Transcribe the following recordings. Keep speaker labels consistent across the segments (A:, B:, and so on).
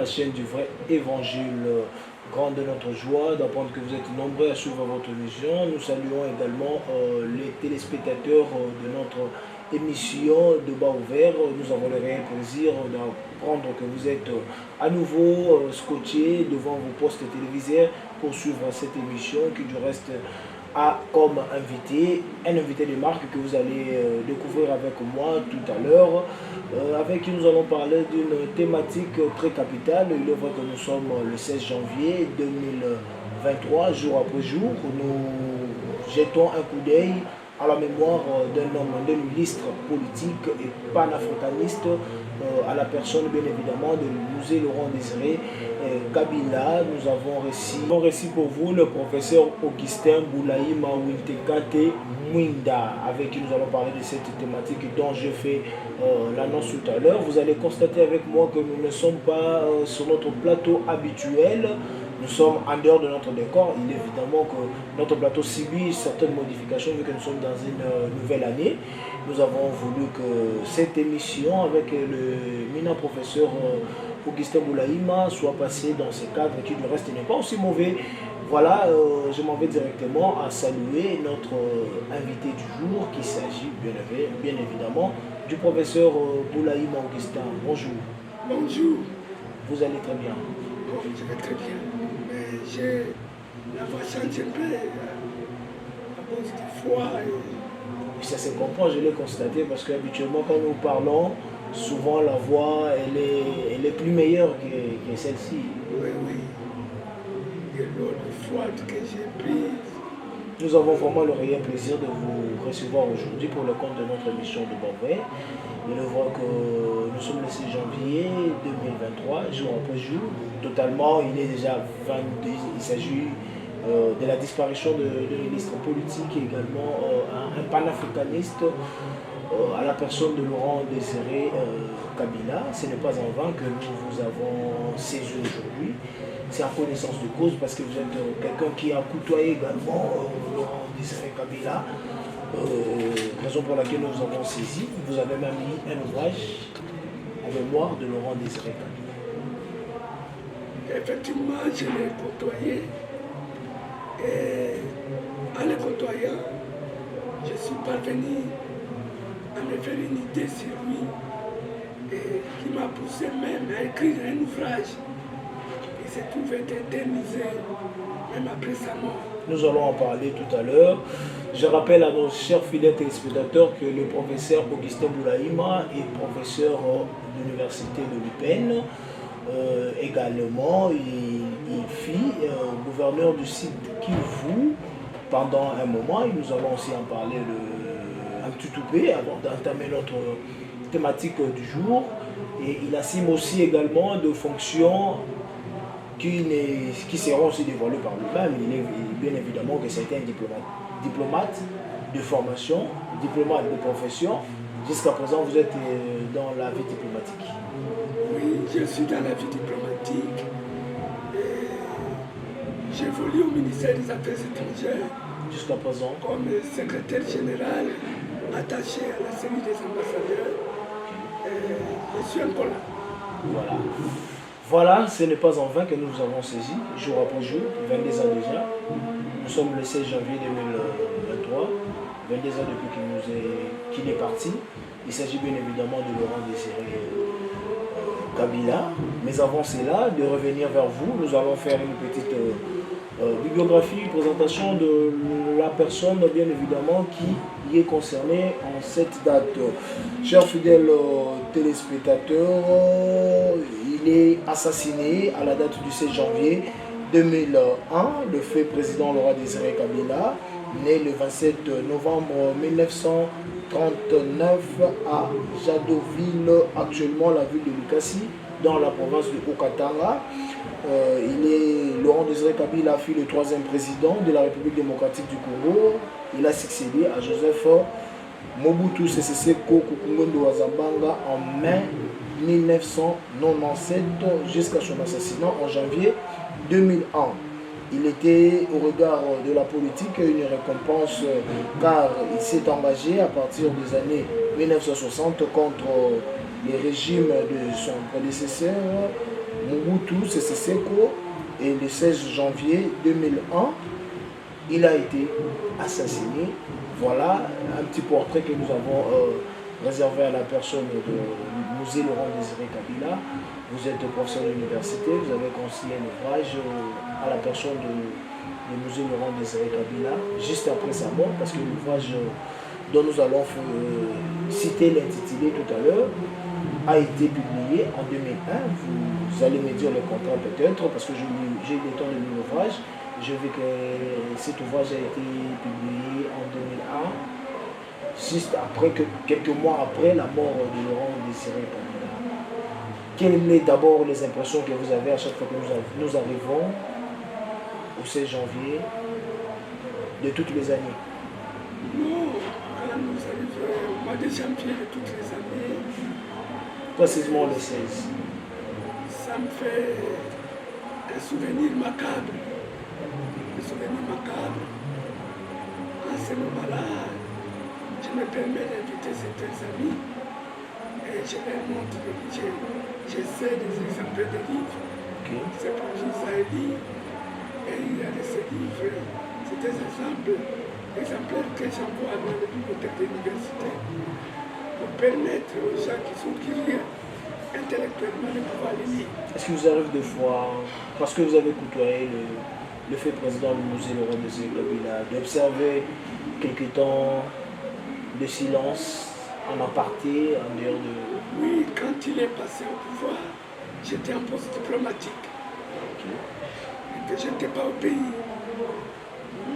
A: chaîne du vrai évangile. Grande de notre joie d'apprendre que vous êtes nombreux à suivre votre vision. Nous saluons également les téléspectateurs de notre émission de Bas Ouvert. Nous avons le réel plaisir d'apprendre que vous êtes à nouveau scotchés devant vos postes télévisés pour suivre cette émission qui du reste a comme invité un invité de marque que vous allez découvrir avec moi tout à l'heure, avec qui nous allons parler d'une thématique très capitale. Il est vrai que nous sommes le 16 janvier 2023, jour après jour. Nous jetons un coup d'œil à la mémoire d'un homme, d'un illustre politique et panafricaniste, à la personne bien évidemment de Musée Laurent Désiré Kabila. Nous avons récit pour vous le professeur Augustin Boulaïma Wintekate Mwinda, avec qui nous allons parler de cette thématique dont je fais l'annonce tout à l'heure. Vous allez constater avec moi que nous ne sommes pas sur notre plateau habituel. Nous sommes en dehors de notre décor. Il est évidemment que notre plateau subit certaines modifications vu que nous sommes dans une nouvelle année. Nous avons voulu que cette émission avec le éminent professeur Augustin Boulaïma soit passée dans ce cadre qui du reste n'est pas aussi mauvais. Voilà, je m'en vais directement à saluer notre invité du jour qui s'agit bien évidemment du professeur Boulaïma Augustin. Bonjour.
B: Bonjour.
A: Vous allez très bien.
B: Bon, je vais très bien. Mais j'ai la voix change un peu à cause du froid.
A: Ça se comprend, je l'ai constaté parce qu'habituellement quand nous parlons, souvent la voix elle est plus meilleure que celle-ci.
B: Oui, oui. Et l'eau froide que j'ai prise.
A: Nous avons vraiment le réel plaisir de vous recevoir aujourd'hui pour le compte de notre émission de Bombay. Il est vrai que nous sommes le 6 janvier 2023, jour après jour. Totalement, il est déjà 22. Il s'agit de la disparition de ministre politique et également un panafricaniste à la personne de Laurent Désiré Kabila. Ce n'est pas en vain que nous vous avons saisi aujourd'hui. C'est en connaissance de cause parce que vous êtes quelqu'un qui a côtoyé également Laurent Désiré Kabila. Raison pour laquelle nous avons saisi. Vous avez même mis un ouvrage en mémoire de Laurent Désiré Kabila.
B: Effectivement, je l'ai côtoyé. Et en le côtoyant, je suis parvenu à me faire une idée sur lui et qui m'a poussé même à écrire un ouvrage qui s'est trouvé éternisé même après sa mort.
A: Nous allons en parler tout à l'heure. Je rappelle à nos chers fidèles téléspectateurs que le professeur Augustin Boulaïma est professeur de l'université de l'UPEN. Également, il fut gouverneur du site Kivu pendant un moment. Et nous allons aussi en parler un petit tout peu avant d'entamer notre thématique du jour. Et il assume aussi également de fonctions qui seront aussi dévoilées par lui-même. Il est bien évidemment que c'était un diplomate de formation, diplomate de profession. Jusqu'à présent, vous êtes dans la vie diplomatique.
B: Oui, je suis dans la vie diplomatique. J'évolue au ministère des Affaires étrangères.
A: Jusqu'à présent.
B: Comme secrétaire général attaché à la série des ambassadeurs. Je suis encore là.
A: Voilà, ce n'est pas en vain que nous vous avons saisi, jour après jour, 22 ans déjà. Nous sommes le 16 janvier 2023, 22 ans depuis qu'il est parti. Il s'agit bien évidemment de Laurent Désiré Kabila. Mais avant cela, de revenir vers vous, nous allons faire une petite bibliographie, une présentation de la personne bien évidemment qui y est concernée en cette date. Chers fidèles téléspectateurs, il est assassiné à la date du 16 janvier 2001, le fait président Laurent Désiré Kabila, né le 27 novembre 1939 à Jadoville, actuellement la ville de Lukasi, dans la province de Haut-Katanga. Laurent Désiré Kabila fut le 3e président de la République démocratique du Congo. Il a succédé à Joseph Mobutu Sese Seko Kukungondo Wazabanga en mai 1997 jusqu'à son assassinat en janvier 2001. Il était au regard de la politique une récompense car il s'est engagé à partir des années 1960 contre les régimes de son prédécesseur Mobutu Sese Seko, et le 16 janvier 2001, il a été assassiné. Voilà un petit portrait que nous avons réservé à la personne de Musée Laurent Désiré Kabila. Vous êtes professeur d'université, vous avez conçu un ouvrage à la personne du Musée Laurent Désiré Kabila, juste après sa mort, parce que l'ouvrage dont nous allons citer l'intitulé tout à l'heure a été publié en 2001. Vous allez me dire le contrat peut-être, parce que j'ai eu le temps de lire l'ouvrage. Je veux que cet ouvrage a été publié en 2001, juste après, quelques mois après la mort de Laurent Désiré Kabila. Quelles sont d'abord les impressions que vous avez à chaque fois que nous arrivons au 16 janvier de toutes les années?
B: Non, quand nous arrivons au mois de janvier de toutes les années,
A: précisément le 16.
B: Ça me fait un souvenir macabre. Un souvenir macabre. À ce moment-là, je me permets d'inviter certains amis et je leur montre que j'essaie des exemples de livres.
A: Okay.
B: C'est pour qu'ils aient lu. Et il y a de ces livres, c'est des exemplaires que j'envoie dans les bibliothèques de l'université pour permettre aux gens qui sont curieux intellectuellement de pouvoir les lire.
A: Est-ce que vous arrive des fois, parce que vous avez côtoyé le fait président du musée Laurent Désiré Kabila, d'observer quelque temps de silence en aparté, en dehors de...
B: Oui, quand il est passé au pouvoir, j'étais en poste diplomatique.
A: Okay.
B: Et que je n'étais pas au pays.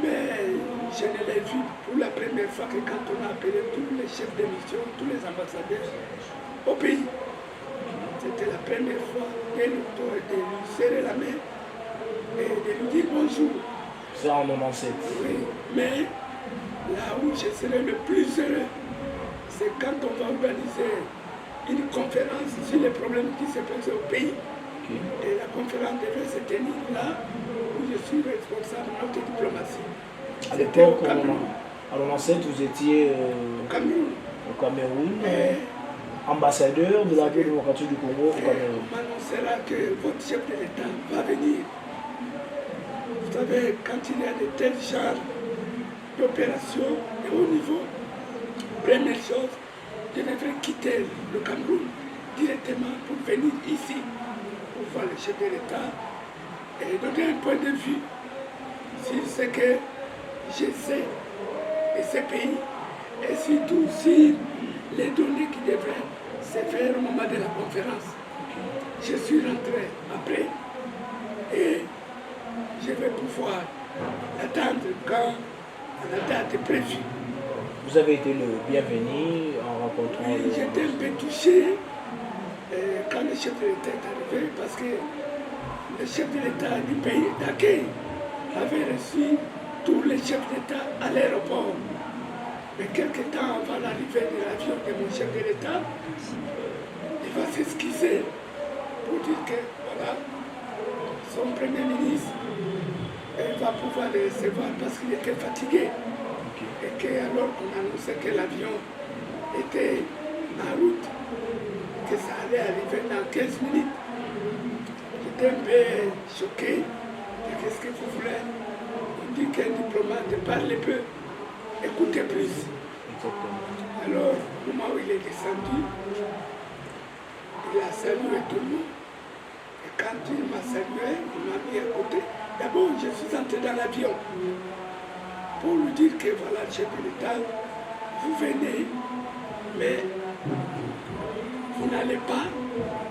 B: Mais je ne l'ai vu pour la première fois que quand on a appelé tous les chefs de mission, tous les ambassadeurs au pays. C'était la première fois de lui serrer la main et de lui dire bonjour.
A: Ça en 97.
B: Oui, mais là où je serai le plus heureux, c'est quand on va organiser une conférence sur les problèmes qui se posent au pays.
A: Okay.
B: Et la conférence devait se tenir là où je suis responsable de notre diplomatie.
A: À l'époque, en 97, vous étiez
B: au Cameroun.
A: Au Cameroun, ambassadeur de la République démocratique du Congo au Cameroun.
B: On m'annoncera que votre chef de l'État va venir. Vous savez, quand il y a de tels genres d'opérations de haut niveau, première chose, je devrais quitter le Cameroun directement pour venir ici, pour voir le chef de l'État et donner un point de vue sur ce que je sais de ce pays et surtout sur les données qui devraient se faire au moment de la conférence. Je suis rentré après et je vais pouvoir attendre quand la date est prévue.
A: Vous avez été le bienvenu en rencontrant...
B: Oui, j'étais un peu touché quand le chef de l'État est arrivé parce que le chef de l'État du pays d'accueil avait reçu tous les chefs d'État à l'aéroport. Mais quelque temps avant l'arrivée de l'avion de mon chef de l'État, il va s'esquisser pour dire que voilà, son premier ministre va pouvoir le recevoir parce qu'il était fatigué. Et qu'alors qu'on annonçait que l'avion était en route, que ça allait arriver dans 15 minutes, j'étais un peu choqué. Qu'est-ce que vous voulez? On dit qu'un diplomate parle peu, écoutez plus. Alors, au moment où il est descendu, il a salué tout le monde. Et quand il m'a salué, il m'a mis à côté. D'abord, je suis entré dans l'avion pour lui dire que voilà, le chef de l'État, vous venez, mais vous n'allez pas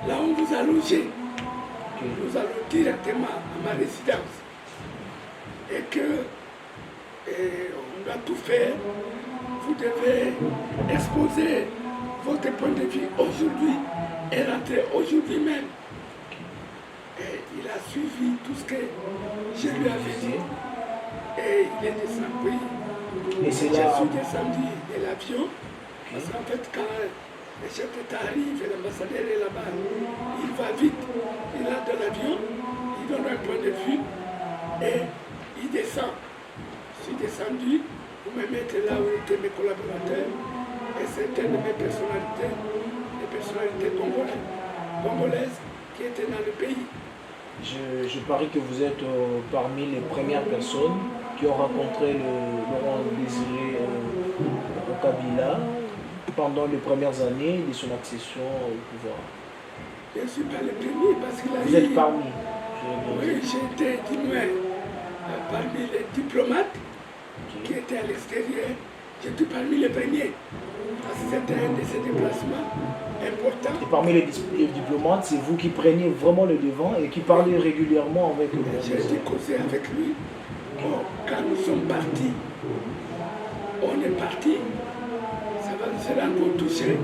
B: là où vous a logé. Nous allons directement à ma résidence. Et que on doit tout faire. Vous devez exposer votre point de vue aujourd'hui et rentrer aujourd'hui même. Et il a suivi tout ce que je lui avais dit. Et il est descendu.
A: Et c'est
B: je
A: là...
B: suis descendu de l'avion. Parce qu'en fait, quand le chef d'État arrive et l'ambassadeur est là-bas, il va vite. Il entre dans l'avion, il donne un point de vue et il descend. Je suis descendu pour me mettre là où étaient mes collaborateurs et certaines de mes personnalités, des personnalités congolaises, qui étaient dans le pays.
A: Je parie que vous êtes parmi les premières personnes qui ont rencontré Laurent Désiré Kabila pendant les premières années de son accession au pouvoir.
B: Je ne suis pas le premier parce qu'il a
A: Vous êtes parmi.
B: Oui, j'ai été parmi les diplomates qui étaient à l'extérieur. J'étais parmi les premiers. Parce que c'était un de ces déplacements importants.
A: Et parmi les diplomates, c'est vous qui preniez vraiment le devant et qui parlez régulièrement avec le
B: J'ai été causé avec lui. Bon, quand nous sommes partis, on est parti, ça va nous faire encore toucher.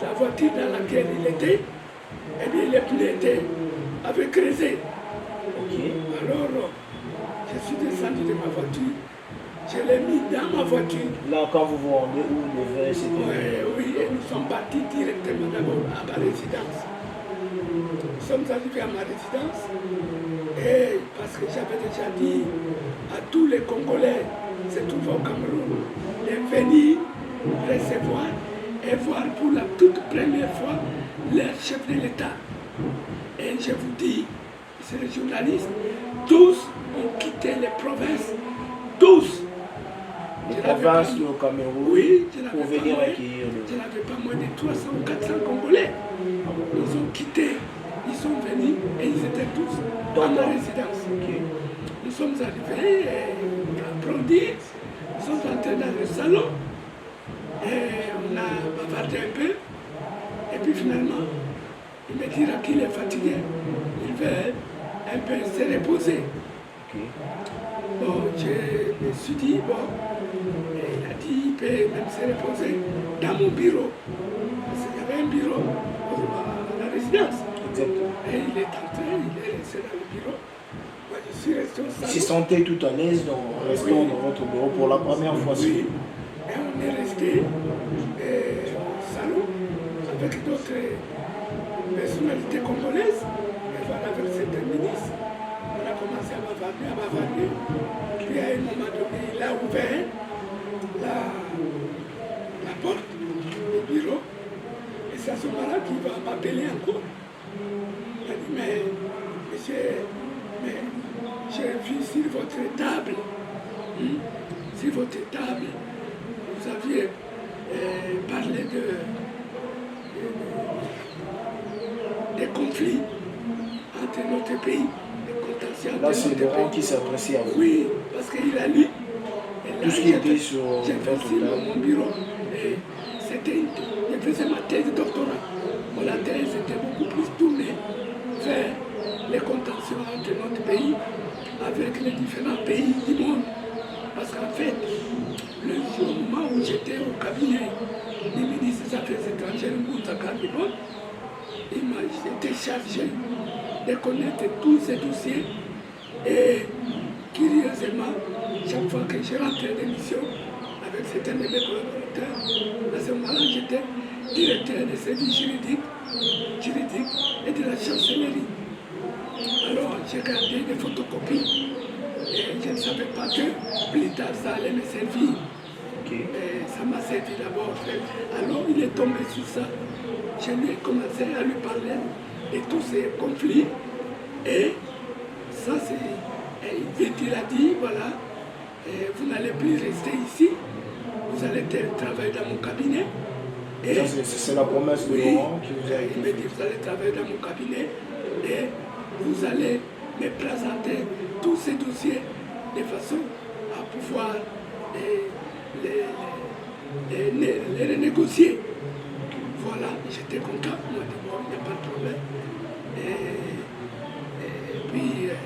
B: La voiture dans laquelle il était, eh bien les pneus étaient avec creusé. Alors, je suis descendu de ma voiture, je l'ai mis dans ma voiture.
A: Là, quand vous vous rendez où le verre c'était?
B: Oui, et nous sommes partis directement d'abord à ma résidence. Nous sommes arrivés à ma résidence et parce que j'avais déjà dit à tous les Congolais, c'est tout au Cameroun, de venir recevoir et voir pour la toute première fois leur chef de l'État. Et je vous dis, c'est les journalistes, tous ont quitté les provinces, tous.
A: Les provinces du Cameroun,
B: oui,
A: pour venir accueillir le...
B: Je n'avais pas moins de 300 ou 400 Congolais. Ils ont quitté, ils sont venus et ils étaient tous dans ma résidence. Nous sommes arrivés, applaudis, nous sommes entrés dans le salon et on a bavardé un peu. Et puis finalement, il me dira qu'il est fatigué. Il veut un peu se reposer. Bon, je me suis dit, bon, et il a dit, il peut même se reposer dans mon bureau. Parce qu'il y avait un bureau à la résidence.
A: Exactement.
B: Et il est entré, il est resté dans le bureau. Moi, je suis resté au salon.
A: Vous vous sentez tout à l'aise en restant dans votre bureau pour la première fois?
B: Oui. Et on est resté au salon avec d'autres personnalités congolaises. Et voilà, avec certains ministres. On a commencé à bavarder. Puis à un moment donné, il a ouvert la porte du bureau. Et c'est à ce moment-là qu'il va m'appeler encore. Il a dit, mais monsieur, mais j'ai vu sur votre table, sur votre table, vous aviez parlé des conflits entre notre pays.
A: Là, c'est Laurent qui s'apprécie à vous.
B: Oui, parce qu'il a lu.
A: Tout ce qui était sur
B: j'ai fait
A: votre
B: aussi dans
A: table.
B: mon bureau. Et je faisais ma thèse de doctorat. Mon thèse était beaucoup plus tournée vers les contentions entre notre pays avec les différents pays du monde. Parce qu'en fait, le moment où j'étais au cabinet du ministre des Affaires étrangères, Moussa Karbibon, il m'a été chargé de connaître tous ces dossiers. Et curieusement, chaque fois que je rentrais de mission avec certains de mes collaborateurs, à ce moment-là, j'étais directeur des services juridiques et de la chancellerie. Alors, j'ai gardé des photocopies et je ne savais pas que plus tard ça allait me servir. Et ça m'a servi d'abord. Alors, il est tombé sur ça. Je lui ai commencé à lui parler de tous ces conflits. Et ça, c'est. Il a dit, voilà, vous n'allez plus rester ici, vous allez travailler dans mon cabinet.
A: C'est la promesse de Laurent qui vous a été
B: faite. Il m'a dit, vous allez travailler dans mon cabinet et vous allez me présenter tous ces dossiers de façon à pouvoir les renégocier. Voilà, j'étais content, il m'a dit, bon, il n'y a pas de problème.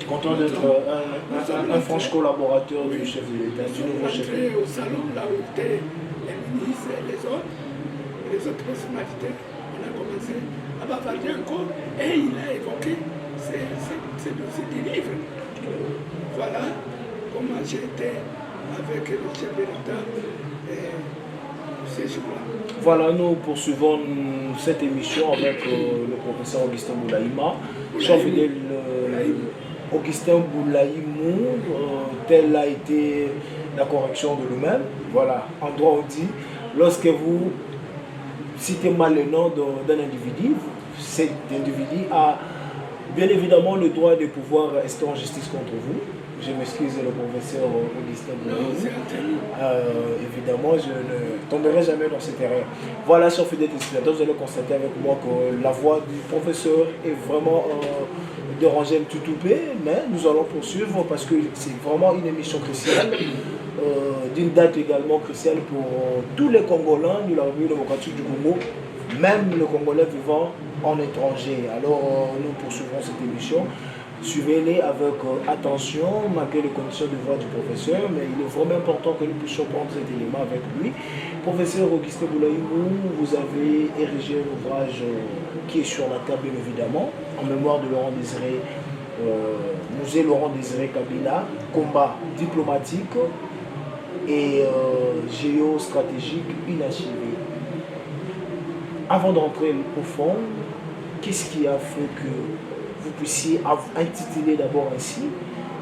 A: Content d'être un franche collaborateur du chef de l'État, du nouveau chef de l'État.
B: Au salon, là où étaient les ministres et les autres personnalités, on a commencé à bavarder encore et il a évoqué ces dossiers du livre. Voilà comment j'ai été avec le chef de l'État ces jours-là.
A: Voilà, nous poursuivons cette émission avec le professeur Augustin Boulaïma. Chef fidèle Augustin Boulaïmou, telle a été la correction de lui-même. Voilà, en droit on dit, lorsque vous citez mal le nom d'un individu, cet individu a bien évidemment le droit de pouvoir rester en justice contre vous. Je m'excuse, le professeur Augustin Boulay. Évidemment, je ne tomberai jamais dans cette erreur. Voilà, chers fidèles téléspectateurs, vous allez constater avec moi que la voix du professeur est vraiment dérangée un petit peu, mais nous allons poursuivre parce que c'est vraiment une émission cruciale, d'une date également cruciale pour tous les Congolais de la République démocratique du Congo, même les Congolais vivant en étranger. Alors, nous poursuivrons cette émission. Suivez-les avec attention, malgré les conditions de voix du professeur, mais il est vraiment important que nous puissions prendre cet élément avec lui. Professeur Augustin Boulaïmou, vous avez érigé un ouvrage qui est sur la table, bien évidemment, en mémoire de Laurent Désiré, musée Laurent Désiré Kabila, combat diplomatique et géostratégique inachevé. Avant d'entrer au fond, qu'est-ce qui a fait que vous puissiez intituler d'abord ainsi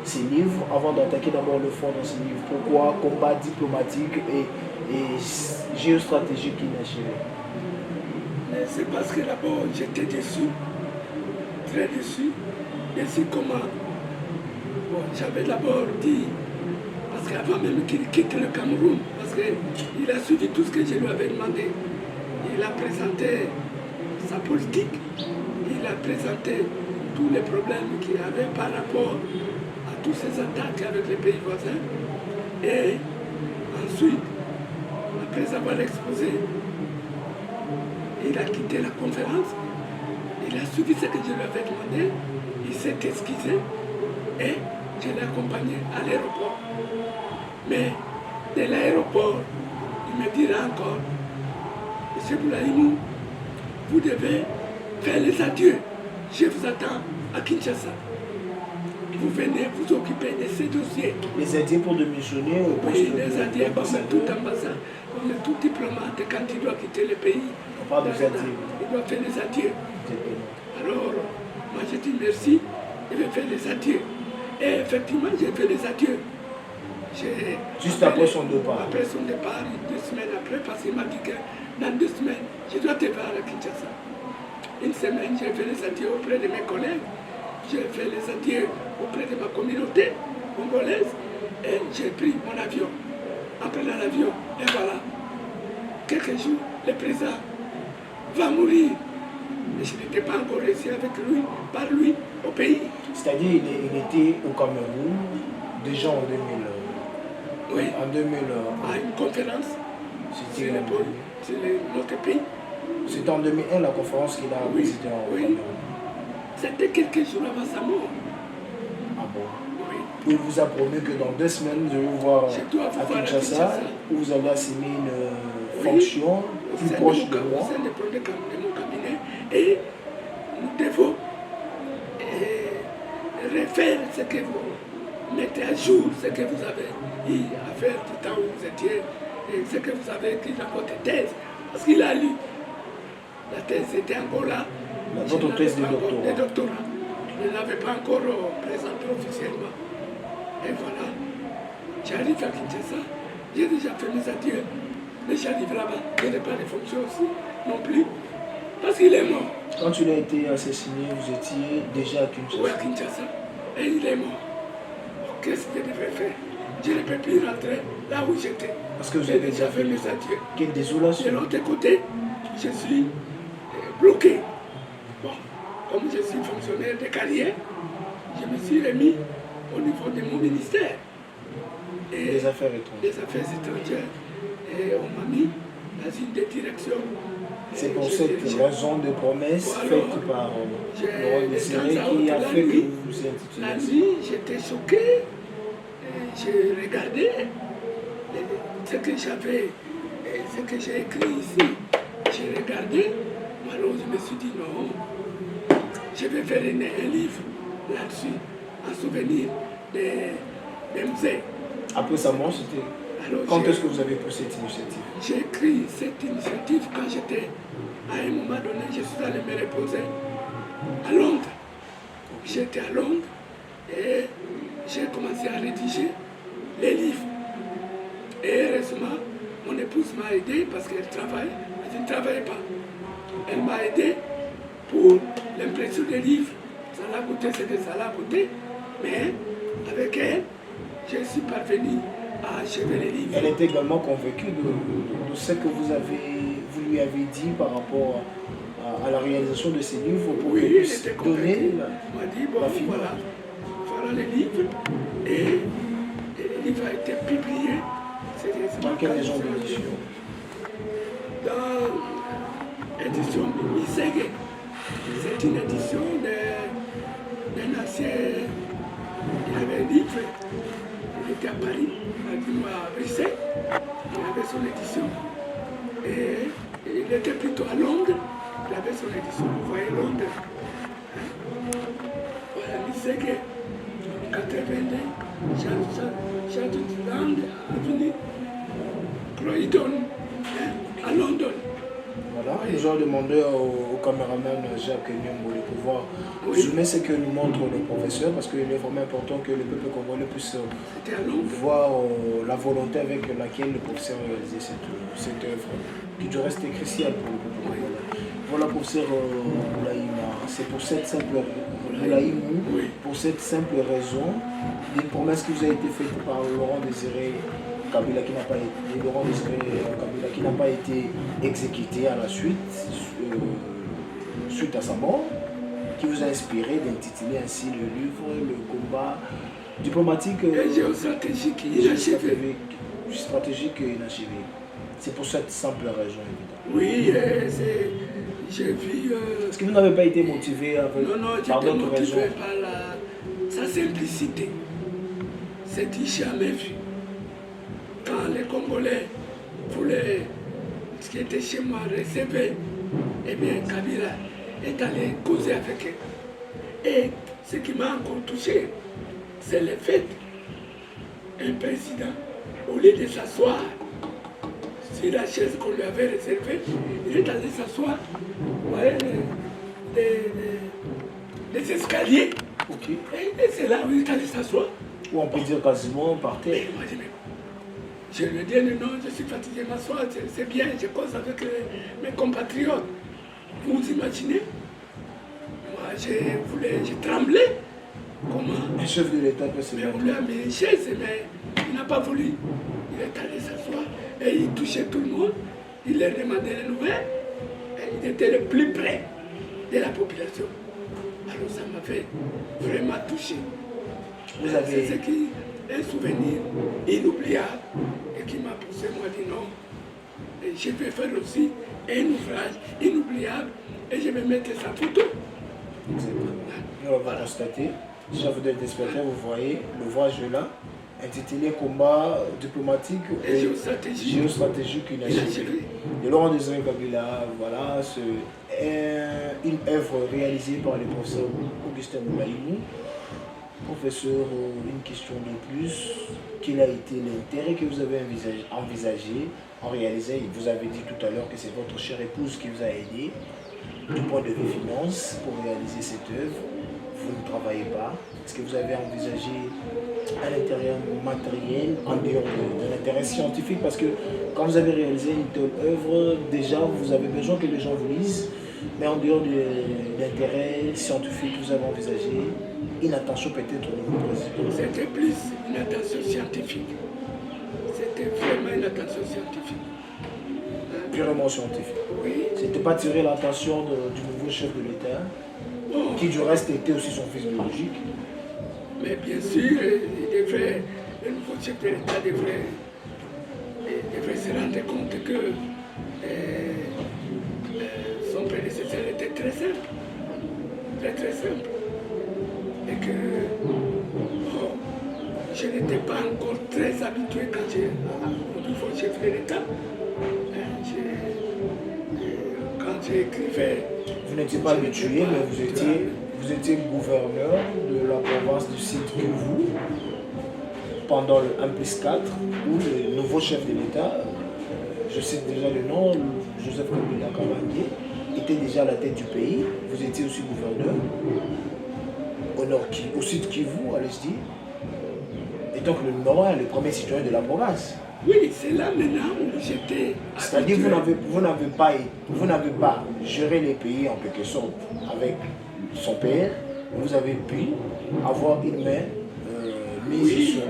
A: ces livres, avant d'attaquer d'abord le fond dans ces livres? Pourquoi combat diplomatique et géostratégique inachevé?
B: C'est parce que d'abord j'étais déçu, très déçu. Déçu comment? Bon, j'avais d'abord dit, parce qu'avant même qu'il quitte le Cameroun, parce qu'il a suivi tout ce que je lui avais demandé. Il a présenté sa politique, il a présenté tous les problèmes qu'il avait par rapport à toutes ces attaques avec les pays voisins. Et ensuite, après avoir exposé, il a quitté la conférence, il a suivi ce que je lui avais demandé, il s'est excusé et je l'ai accompagné à l'aéroport. Mais de l'aéroport, il me dira encore, M. Boulaïmou, vous devez faire les adieux. Je vous attends à Kinshasa. Vous venez vous occuper de ces dossiers.
A: Les adieux pour démissionner au poste
B: oui, les adieux, comme tout ambassade, comme tout diplomate, quand il doit quitter le pays,
A: on parle des adieux.
B: Il doit faire les adieux. Alors, moi j'ai dit merci, je vais faire les adieux. Et effectivement, j'ai fait les adieux.
A: Juste après son départ.
B: Après son départ, 2 semaines après, parce qu'il m'a dit que dans 2 semaines, je dois te voir à Kinshasa. Une semaine, j'ai fait les adieux auprès de mes collègues, j'ai fait les adieux auprès de ma communauté congolaise et j'ai pris mon avion. En prenant l'avion, et voilà, quelques jours, le président va mourir. Mais je n'étais pas encore resté avec lui, par lui, au pays.
A: C'est-à-dire il était au Cameroun déjà en 2000.
B: Oui,
A: en 2000.
B: À une conférence sur notre pays.
A: C'était en 2001 la conférence qu'il a visitée en Cameroun.
B: C'était quelques jours avant sa mort.
A: Ah bon?
B: Oui.
A: Il vous a promis que dans 2 semaines, vous allez vous voir à Kinshasa, où vous allez assumer une fonction plus proche de moi.
B: C'est le premier de mon cabinet. Et nous devons refaire ce que vous mettez à jour, ce que vous avez eu à faire du temps où vous étiez, et ce que vous avez écrit dans votre thèse. Parce qu'il a lu. La thèse était encore là.
A: Votre thèse de doctorat.
B: Je ne l'avais pas encore présentée officiellement. Et voilà. J'arrive à Kinshasa. J'ai déjà fait mes adieux. Mais j'arrive là-bas. Je n'ai pas de fonction aussi, non plus. Parce qu'il est mort.
A: Quand il a été assassiné, vous étiez déjà à Kinshasa?
B: Oui, à Kinshasa. Et il est mort. Qu'est-ce que je devais faire? Je ne peux plus rentrer là où j'étais.
A: Parce que vous avez déjà fait
B: mes adieux.
A: Quelle désolation.
B: De l'autre côté, je suis bloqué. Bon, comme je suis fonctionnaire de carrière, je me suis remis au niveau de mon ministère. Et
A: des Affaires étrangères.
B: Des Affaires étrangères. Et on m'a mis dans une des directions.
A: C'est pour cette raison de promesse faite par Laurent Désiré qui a fait que vous vous intitulez.
B: La nuit, j'étais choqué. J'ai regardé ce que j'avais, ce que j'ai écrit ici. J'ai regardé. Alors je me suis dit non, je vais faire un livre là-dessus, en souvenir des musées.
A: Après sa mort, c'était... Quand est-ce que vous avez pris cette initiative?
B: J'ai écrit cette initiative quand j'étais, à un moment donné, je suis allé me reposer à Londres. J'étais à Londres et j'ai commencé à rédiger les livres. Et heureusement, mon épouse m'a aidé parce qu'elle travaille, mais je ne travaillais pas. Elle m'a aidé pour l'impression des livres. Ça l'a coûté ce que ça l'a coûté, mais avec elle, je suis parvenu à achever les livres.
A: Elle était également convaincue de ce que vous lui avez dit par rapport à la réalisation de ces livres pour
B: Oui,
A: qu'elle
B: elle
A: puisse
B: était
A: donner
B: convaincue. Elle m'a dit, bon,
A: la finale.
B: voilà les livres. Et le livre a été publié.
A: Dans quelle maison d'édition?
B: Dans l'édition Misege. C'est une édition d'un ancien. Il avait un livre. Il était à Paris, à Bruxelles. Il avait son édition. Et il était plutôt à Londres. Il avait son édition. Vous voyez Londres. Voilà, Misege. 82, Chateauland, avenue Croydon, à London.
A: Voilà, nous avons demandé au caméraman Jacques Nyambo de pouvoir zoomer ce que nous montre le professeur, parce qu'il est vraiment important que le peuple congolais puisse voir la volonté avec laquelle le professeur a réalisé cette œuvre, qui du reste est cruciale pour le peuple congolais. Voilà, professeur Boulaïma, c'est pour cette simple pour cette simple raison, une promesse qui vous a été faite par Laurent Désiré Kabila qui n'a pas été exécuté à la suite à sa mort, qui vous a inspiré d'intituler ainsi le livre Le combat diplomatique
B: et géostratégique inachevé.
A: Stratégique et inachevé. C'est pour cette simple raison, évidemment.
B: Oui, j'ai vu.
A: Est-ce que vous n'avez pas été motivé par d'autres raisons?
B: Par sa simplicité. C'est dit jamais vu. Quand les Congolais voulaient, ce qui était chez moi, recevoir, eh bien, Kabila est allé causer avec eux. Et ce qui m'a encore touché, c'est le fait qu'un président, au lieu de s'asseoir sur la chaise qu'on lui avait réservée, il est allé s'asseoir, vous voyez, les escaliers.
A: Okay.
B: Et c'est là où il est allé s'asseoir.
A: Ou on peut dire quasiment par terre.
B: Je lui ai dit, non, je suis fatigué de m'asseoir, c'est bien, je cause avec mes compatriotes. Vous imaginez? Moi, je tremblais. Comment?
A: Un chef de l'État peut se mettre.
B: On lui a mis une chaise, mais il n'a pas voulu. Il est allé s'asseoir et il touchait tout le monde. Il leur demandait les nouvelles. Et il était le plus près de la population. Alors ça m'a fait vraiment toucher. C'est ce qui est un souvenir inoubliable et qui m'a poussé, moi, à dire non. Et je vais faire aussi un ouvrage inoubliable et je vais mettre sa photo.
A: On va constater, chef de spectateurs, vous voyez l'ouvrage là, intitulé Combat diplomatique et géostratégique inachevé. De Laurent Désiré Kabila, voilà, une œuvre réalisée par le professeur Augustin Boulaïma. Professeur, une question de plus. Quel a été l'intérêt que vous avez envisagé en réalisant? Vous avez dit tout à l'heure que c'est votre chère épouse qui vous a aidé du point de vue finance pour réaliser cette œuvre. Vous ne travaillez pas. Est-ce que vous avez envisagé à l'intérieur matériel, en dehors de l'intérêt scientifique? Parce que quand vous avez réalisé une telle œuvre, déjà vous avez besoin que les gens vous lisent. Mais en dehors de l'intérêt scientifique, vous avez envisagé une attention peut-être au niveau président?
B: C'était plus une attention scientifique. C'était vraiment une attention scientifique.
A: Purement scientifique.
B: Oui.
A: C'était pas tirer l'attention du nouveau chef de l'État, qui du reste était aussi son fils biologique.
B: Mais bien sûr, le nouveau chef de l'État devrait se rendre compte que son prédécesseur était très simple. Très simple. Et que je n'étais pas encore très habitué quand au nouveau chef de l'État. Quand j'écrivais...
A: Vous n'étiez pas habitué, mais vous étiez gouverneur de la province du Sud-Kivu pendant le 1+4, où le nouveau chef de l'État, je cite déjà le nom, Joseph Kabila Kabange, était déjà à la tête du pays. Vous étiez aussi gouverneur au Sud-Kivu, allez-je dire. Et donc le Nord est le premier citoyen de la province.
B: Oui, c'est là maintenant où j'étais.
A: C'est-à-dire vous n'avez pas géré les pays en quelque sorte avec son père, vous avez pu avoir une main mise sur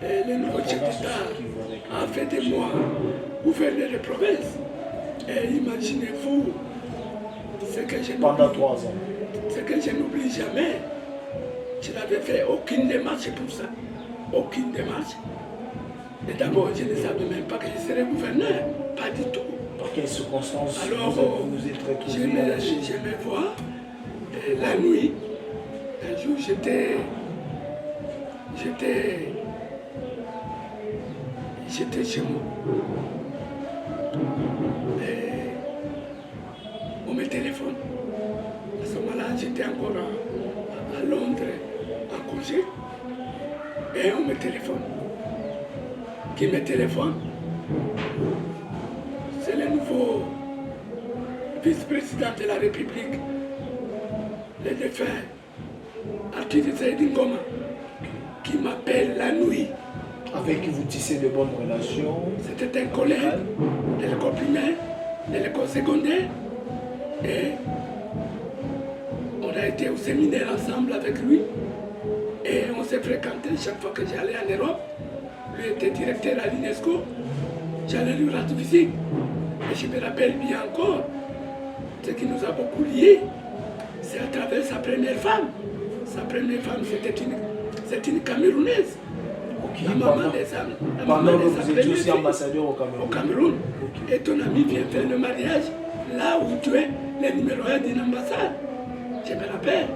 B: le nouveau chef d'État a fait de moi gouverneur de province. Et imaginez-vous ce que je
A: pendant 3 ans.
B: Ce que je n'oublie jamais. Je n'avais fait aucune démarche pour ça. Aucune démarche. Et d'abord, je ne savais même pas que je serais gouverneur. Pas du tout.
A: Par quelles circonstances
B: alors,
A: vous êtes retrouvé à la Chine?
B: Je me vois la nuit. Un jour, j'étais chez moi. Et on me téléphone. À ce moment-là, j'étais encore à Londres, en congé. Et on me téléphone. Qui me téléphone? C'est le nouveau vice-président de la République, le défunt Arthur Saïd Ngoma, qui m'appelle la nuit.
A: Avec qui vous tissez de bonnes relations?
B: C'était un collègue de l'école primaire, de l'école secondaire. Et on a été au séminaire ensemble avec lui. Et on s'est fréquenté chaque fois que j'allais en Europe. Lui était directeur à l'UNESCO. J'allais lui rendre visite. Et je me rappelle bien encore, ce qui nous a beaucoup liés, c'est à travers sa première femme. Sa première femme, c'est une Camerounaise.
A: Okay.
B: La maman des âmes.
A: Pendant que vous étiez aussi ambassadeur au Cameroun.
B: Au Cameroun. Okay. Et ton ami vient faire le mariage là où tu es le numéro 1 d'une ambassade. Je me rappelle.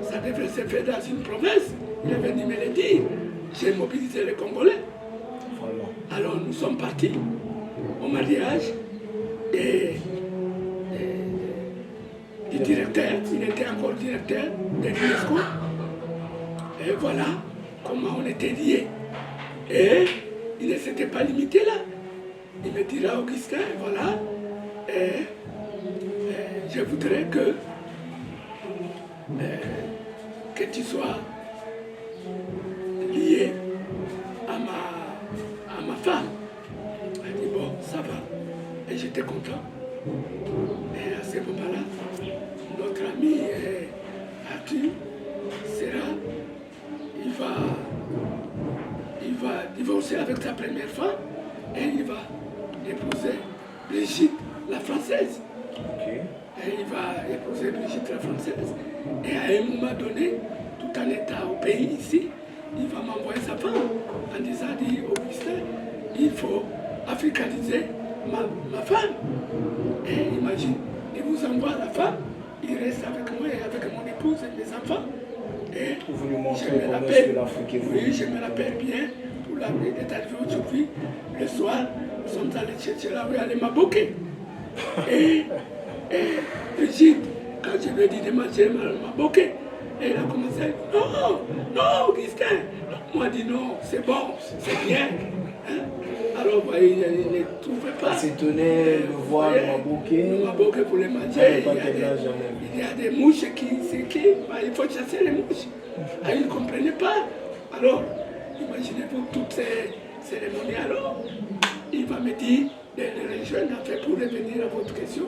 B: Ça devrait se faire dans une province. Il est venu me le dire. J'ai mobilisé les Congolais.
A: Vraiment.
B: Alors nous sommes partis au mariage et du directeur, il était encore directeur de l'UNESCO. Et voilà comment on était liés. Et il ne s'était pas limité là. Il me dira, Augustin, voilà, je voudrais que tu sois lié à ma femme. Elle dit, bon, ça va. Et j'étais content. Et à ce moment-là, notre ami Arthur Serra, il va divorcer avec sa première femme et il va épouser Brigitte, la française.
A: Okay.
B: Et il va épouser Brigitte, la française. Et à un moment donné, tout en étant au pays ici, il va m'envoyer sa femme en disant, Augustin, il faut africaniser ma femme. Et imagine, il vous envoie la femme, il reste avec moi et avec mon épouse et mes enfants. Et
A: vous lui montrez comment est-ce que l'Afrique évolue.
B: Oui, je me rappelle bien, pour la nuit d'être arrivé aujourd'hui, le soir, nous sommes allés chercher là où il y a les Maboké. Et Brigitte, quand je lui ai dit de manger Maboké, elle a commencé à dire, non, non, Augustin. Moi, je dis non, c'est bon, c'est bien. Hein? Alors, vous voyez, il ne trouvait pas.
A: Il s'étonnait de voir le Maboké.
B: Le Maboké pour les manger. Il y a des mouches il faut chasser les mouches. Il ne comprenait pas. Alors, imaginez-vous toutes ces cérémonies. Alors, il va me dire de les rejoindre, en fait, pour revenir à votre question,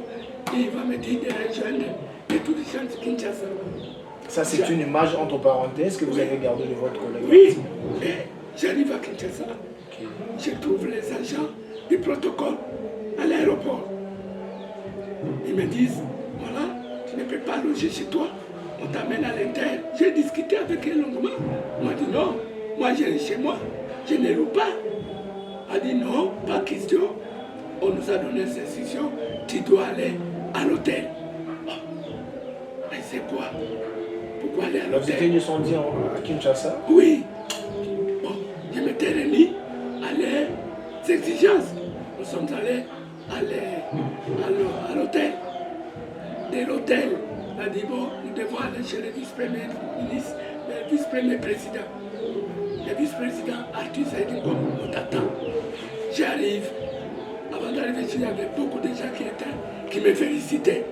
B: il va me dire de rejoindre les tous les gens de Kinshasa.
A: Ça, c'est une image entre parenthèses que vous avez gardée de votre collègue.
B: Oui, et j'arrive à Kinshasa. Okay. Je trouve les agents du protocole à l'aéroport. Ils me disent, voilà, tu ne peux pas loger chez toi, on t'amène à l'intérieur. J'ai discuté avec eux longuement. On m'a dit non, moi j'ai chez moi, je ne loue pas. Elle a dit non, pas question. On nous a donné cette instruction, tu dois aller à l'hôtel. Oh. Mais c'est quoi? Pourquoi aller à l'hôtel?
A: Vous étiez descendu à Kinshasa?
B: Oui. Bon, je m'étais remis à leurs exigences. Nous sommes allés à l'hôtel. De l'hôtel, on a dit bon, nous devons aller chez le vice-premier ministre, le vice-premier président. Le vice-président Arthur Saïd Ngoma, on t'attend. J'arrive. Avant d'arriver ici, il y avait beaucoup de gens qui me félicitaient.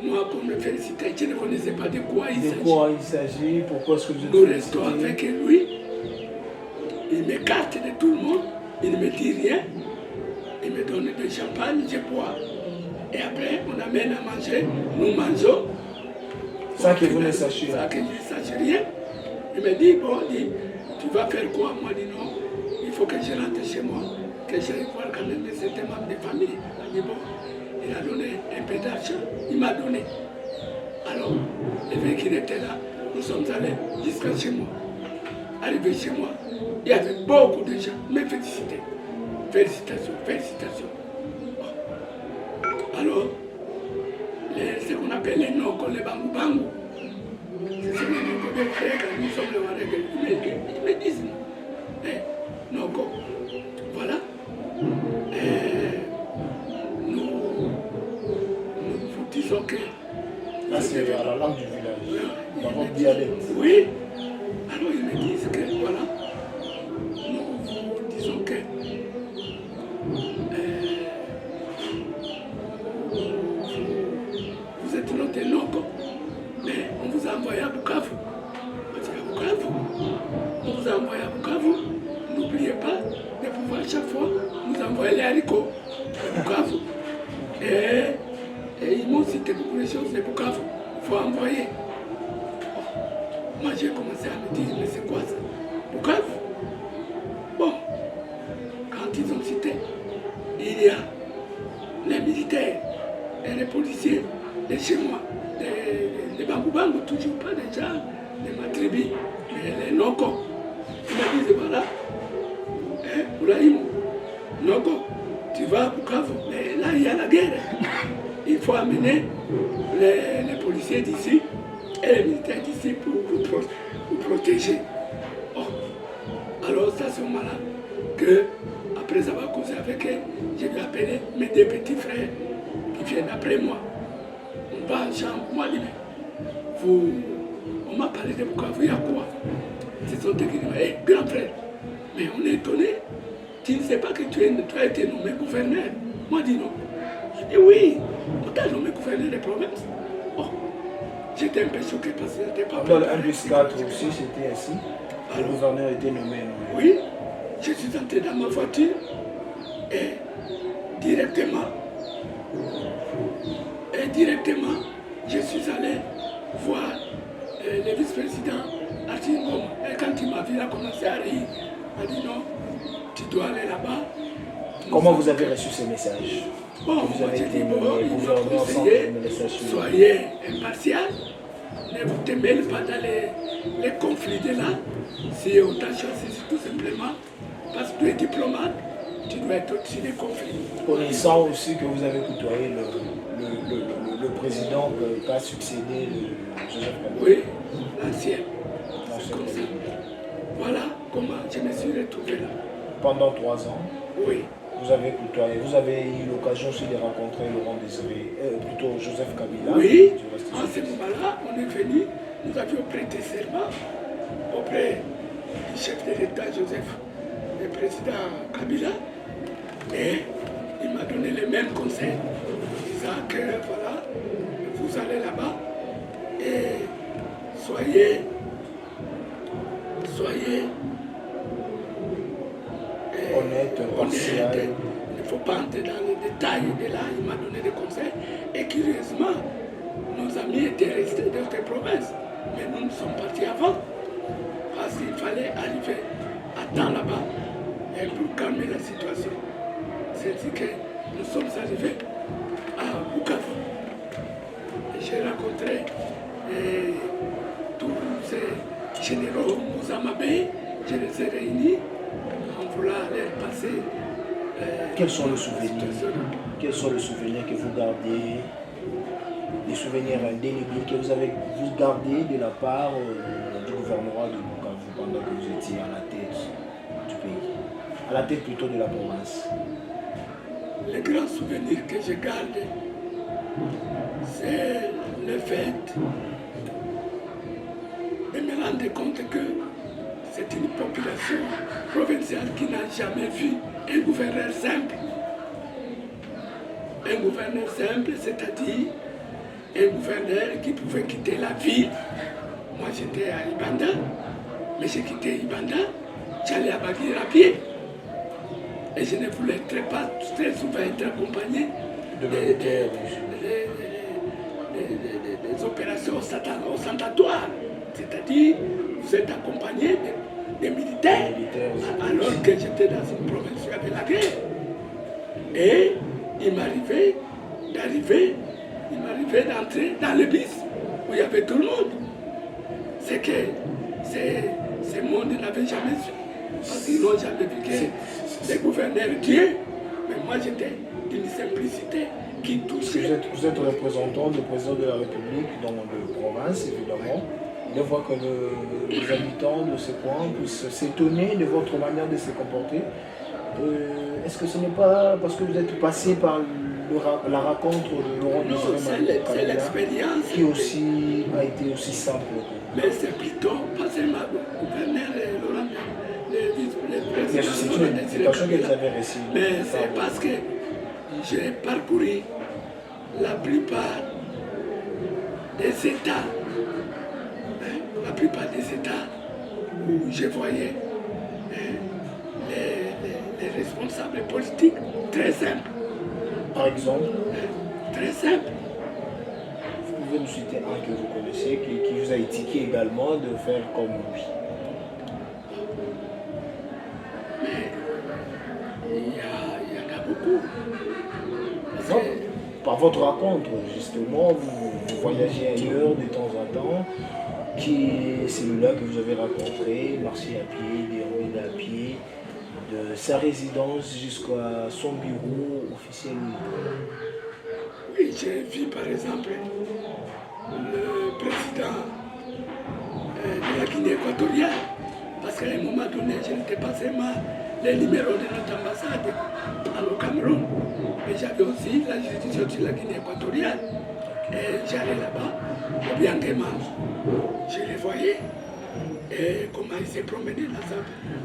B: Moi, pour me féliciter, je ne connaissais pas de quoi il s'agit.
A: De quoi il s'agit? Pourquoi est-ce que vous êtes
B: Nous restons avec lui. Il m'écarte de tout le monde. il ne me dit rien. Il me donne du champagne, je bois. Et après, on amène à manger, nous mangeons.
A: Sans que vous ne sachiez.
B: Sans que je ne sache rien. Il me dit, bon, tu vas faire quoi? Moi, je dis non, il faut que je rentre chez moi, que j'aille voir quand même certains membres de famille. Il dit, bon, il a donné un peu d'argent, il m'a donné. Alors, le mec qui était là, nous sommes allés jusqu'à chez moi. Arrivé chez moi, il y avait beaucoup de gens, mais félicitations, félicitations, félicitations. Alors, ce qu'on appelle les noko, les bangou-bangou, c'est ce que nous sommes les Waregs, ils me disent, noko, voilà, nous vous disons que...
A: Là, c'est la langue du village, dans votre dialecte.
B: Oui, alors ils me disent que, voilà, nous vous disons que vous êtes notre noko, mais on vous a envoyé à Bukavu. On dit à Bukavu, on vous a envoyé à Bukavu. N'oubliez pas de pouvoir chaque fois nous envoyer les haricots de Bukavu. Et ils m'ont cité beaucoup de choses de Bukavu. Il faut envoyer. Moi j'ai commencé à me dire, mais c'est quoi ça? Bukavu? Bon, quand ils ont cité, il y a les militaires et les policiers de chez moi, les bangou-bangou, toujours pas des gens de ma tribu, mais les noko. Ils me disent, voilà, Oulaïmou, noko, tu vas à Bukavu, mais là il y a la guerre. Il faut amener les policiers d'ici et les militaires d'ici pour vous protéger. Oh. Alors c'est à ce moment-là que, après avoir causé avec eux, je vais appeler mes deux petits frères qui viennent après moi. On va en chambre, moi je dis, mais on m'a parlé de Bukavu, il y a quoi? Ce sont des grand frère, mais on est étonné. Tu ne sais pas que tu as été nommé gouverneur? Moi je dis non. Je dis oui, on t'a nommé gouverneur des provinces. Oh. J'étais un peu choqué parce que c'était pas...
A: Dans le 1 plus 4 aussi, c'était ainsi. Le gouverneur était nommé.
B: Oui, je suis entré dans ma voiture et directement, je suis allé voir le vice-président Arthur Ngoma. Et quand il m'a vu, il a commencé à rire. Il m'a dit non, tu dois aller là-bas.
A: Comment vous avez reçu ces messages?
B: Bon,
A: vous avez été
B: bon, il m'a conseillé, soyez impartial, ne vous mêlez pas dans les conflits de là. Si on t'a choisi, c'est tout simplement parce que tu es diplomate, tu dois être au-dessus des conflits.
A: Connaissant aussi que vous avez côtoyé le président qui a succédé Joseph Kabila.
B: Oui, l'ancien. Voilà comment je me suis retrouvé là.
A: Pendant 3 ans,
B: oui.
A: Vous avez côtoyé, vous avez eu l'occasion aussi de rencontrer Laurent Désiré, plutôt Joseph Kabila.
B: Oui, en ce moment-là, on est venu, nous avions prêté serment auprès du chef de l'État Joseph, le président Kabila, et il m'a donné les mêmes conseils, disant que voilà, vous allez là-bas et soyez
A: honnête, impartial.
B: Il ne faut pas entrer dans les détails de là, il m'a donné des conseils. Et curieusement, nos amis étaient restés dans cette province. Mais nous sommes partis avant. Parce qu'il fallait arriver à temps là-bas et pour calmer la situation. C'est ainsi que nous sommes arrivés à Bukavu. J'ai rencontré tous ces généraux Mouzamabé, je les ai réunis. On voulait leur passer.
A: Quels sont les souvenirs? Quels sont les souvenirs que vous gardez? Des souvenirs indélébiles que vous avez gardés de la part du gouvernement de Bukavu pendant que vous étiez à la tête du pays, à la tête plutôt de la province?
B: Les grands souvenirs que je garde, c'est le fait de me rendre compte que c'est une population provinciale qui n'a jamais vu un gouverneur simple. Un gouverneur simple, c'est-à-dire un gouverneur qui pouvait quitter la ville. Moi j'étais à Ibanda, mais j'ai quitté Ibanda, j'allais à Baguir à pied. Et je ne voulais pas très souvent être accompagné des opérations ostentatoires. C'est-à-dire, vous êtes accompagné des militaires, alors que j'étais dans une province où il y avait la guerre. Et il m'arrivait d'entrer dans le bus où il y avait tout le monde. C'est que ce monde n'avait jamais su. Parce qu'ils n'ont jamais vu que des gouverneurs tués. Mais moi, j'étais d'une simplicité qui touchait.
A: Vous êtes représentant du président de la République dans de province, évidemment. De voir que les habitants de ce coin puissent s'étonner de votre manière de se comporter. Est-ce que ce n'est pas parce que vous êtes passé par la rencontre de Laurent Désiré
B: c'est l'expérience
A: qui aussi a été aussi simple?
B: Mais c'est plutôt pas seulement le gouverneur Laurent, le président.
A: C'est une invitation que vous avez reçue.
B: Mais c'est parce que j'ai parcouru la plupart des États. La plupart des États où je voyais les responsables politiques très simples.
A: Par exemple,
B: très simple.
A: Vous pouvez nous citer un que vous connaissez, qui vous a étiqué également de faire comme lui.
B: Mais il y en a beaucoup.
A: Non, par votre rencontre, justement, vous voyagez ailleurs de temps en temps. Qui est celui-là que vous avez rencontré, marché à pied, déambulé à pied, de sa résidence jusqu'à son bureau officiel?
B: Oui, j'ai vu par exemple le président de la Guinée équatoriale, parce qu'à un moment donné, je n'étais pas seulement les numéros de notre ambassade au Cameroun, mais j'avais aussi la juridiction de la Guinée équatoriale. Et j'allais là-bas, au Bianquema, je les voyais, et comment il s'est promené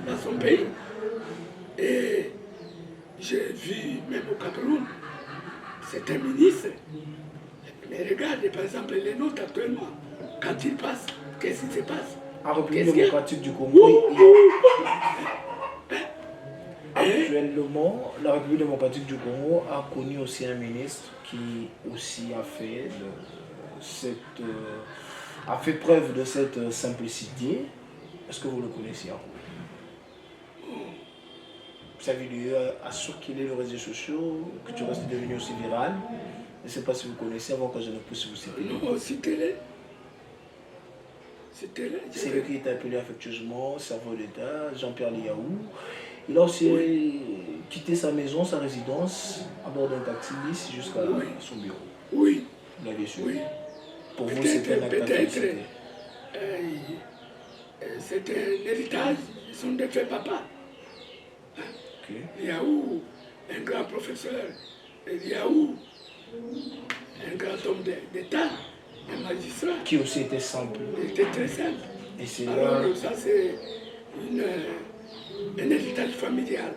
B: dans son pays. Et j'ai vu, même au Cameroun, c'est un ministre. Mais regardez, par exemple, les nôtres actuellement, quand ils passent, qu'est-ce qui se passe?
A: En République démocratique du Congo, actuellement, la République démocratique du Congo a connu aussi un ministre qui aussi a fait preuve de cette simplicité. Est-ce que vous le connaissez? Sa vidéo a circulé les réseaux sociaux, que tu restes devenu aussi viral. Je ne sais pas si vous connaissez avant que je ne puisse vous citer.
B: Non, citez-les.
A: C'est lui qui est appelé affectueusement cerveau d'État, Jean-Pierre Liaou. Il a aussi quitté sa maison, sa résidence, à bord d'un taxi jusqu'à son bureau.
B: Oui.
A: Vous l'avez su.
B: Oui.
A: Pour vous, c'était un acte de félicité.
B: C'est un héritage, ils sont des faits papa. Okay. Liaou, un grand professeur, Liaou, un grand homme d'État, un magistrat.
A: Qui aussi était simple.
B: Il était très simple.
A: Et
B: alors ça c'est un héritage familial.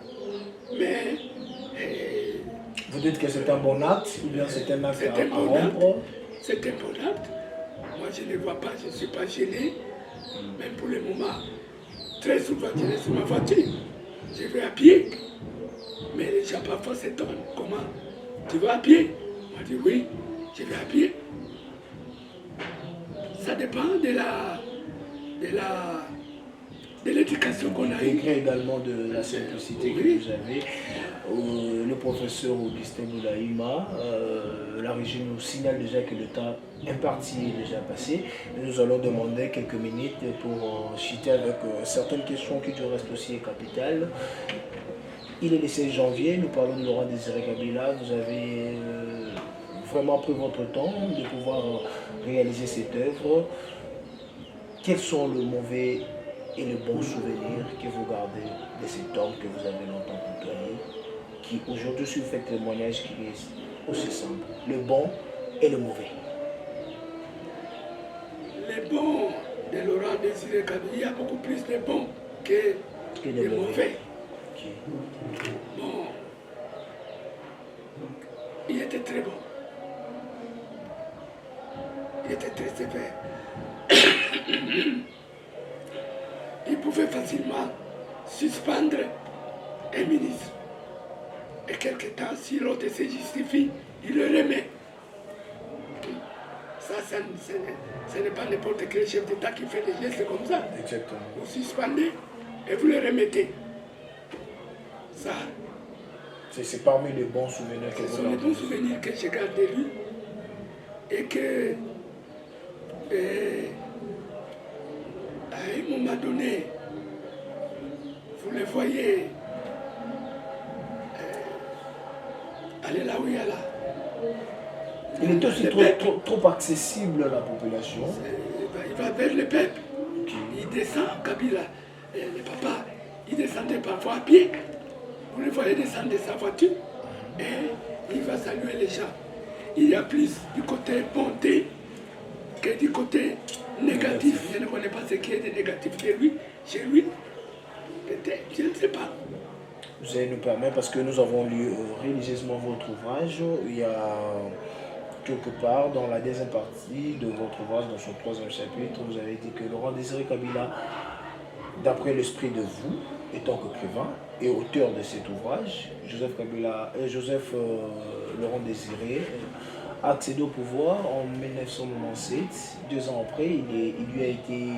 B: Mais
A: vous dites que c'est un bon acte ou bien c'est un acte à
B: bon
A: rompre?
B: C'est un bon acte. Moi je ne vois pas, je ne suis pas gêné. Même pour le moment, très souvent je laisse ma voiture. Je vais à pied. Mais les gens parfois s'étonnent. Comment? Tu vas à pied? Moi je dis oui, je vais à pied. Ça dépend de l'éducation qu'on a eue.
A: Également de la simplicité que vous avez. Le professeur Augustin Boulaïma, la régie nous signale déjà que le temps imparti est déjà passé. Nous allons demander quelques minutes pour chuter avec certaines questions qui du reste aussi capitales. Il est le 16 janvier, nous parlons de Laurent Désiré Kabila. Vous avez vraiment pris votre temps de pouvoir réaliser cette œuvre. Quels sont le mauvais et le bon souvenir que vous gardez de cet homme que vous avez longtemps côtoyé, qui aujourd'hui vous fait témoignage qui est aussi simple, le bon et le mauvais?
B: Les bons de Laurent Désiré Kabila, il y a beaucoup plus de bons que de mauvais. Okay. Bon, il était très bon. Il était très sévère. Il pouvait facilement suspendre un ministre. quelque temps, si l'autre se justifie, il le remet. Ce n'est pas n'importe quel chef d'État qui fait des gestes comme ça.
A: Exactement.
B: Vous suspendez et vous le remettez. Ça,
A: c'est parmi les bons souvenirs que
B: ce
A: vous
B: sont les
A: gardez.
B: bons souvenirs que je garde de lui. Et que, à un moment donné, vous le voyez aller là où il y a là.
A: Il est aussi trop accessible à la population.
B: Il va vers le peuple.
A: Okay.
B: Il descend, Kabila, le papa, il descendait parfois à pied. Vous le voyez descendre de sa voiture et il va saluer les gens. Il y a plus du côté bonté que du côté négatif. Je ne connais pas ce qui est de négatif de lui, chez lui. Peut-être, je ne sais pas.
A: Vous allez nous permettre, parce que nous avons lu religieusement votre ouvrage, il y a quelque part dans la deuxième partie de votre ouvrage, dans son troisième chapitre, vous avez dit que Laurent Désiré Kabila, d'après l'esprit de vous, étant qu'écrivain et auteur de cet ouvrage, Joseph Laurent Désiré a accédé au pouvoir en 1997. 2 ans après, il lui a été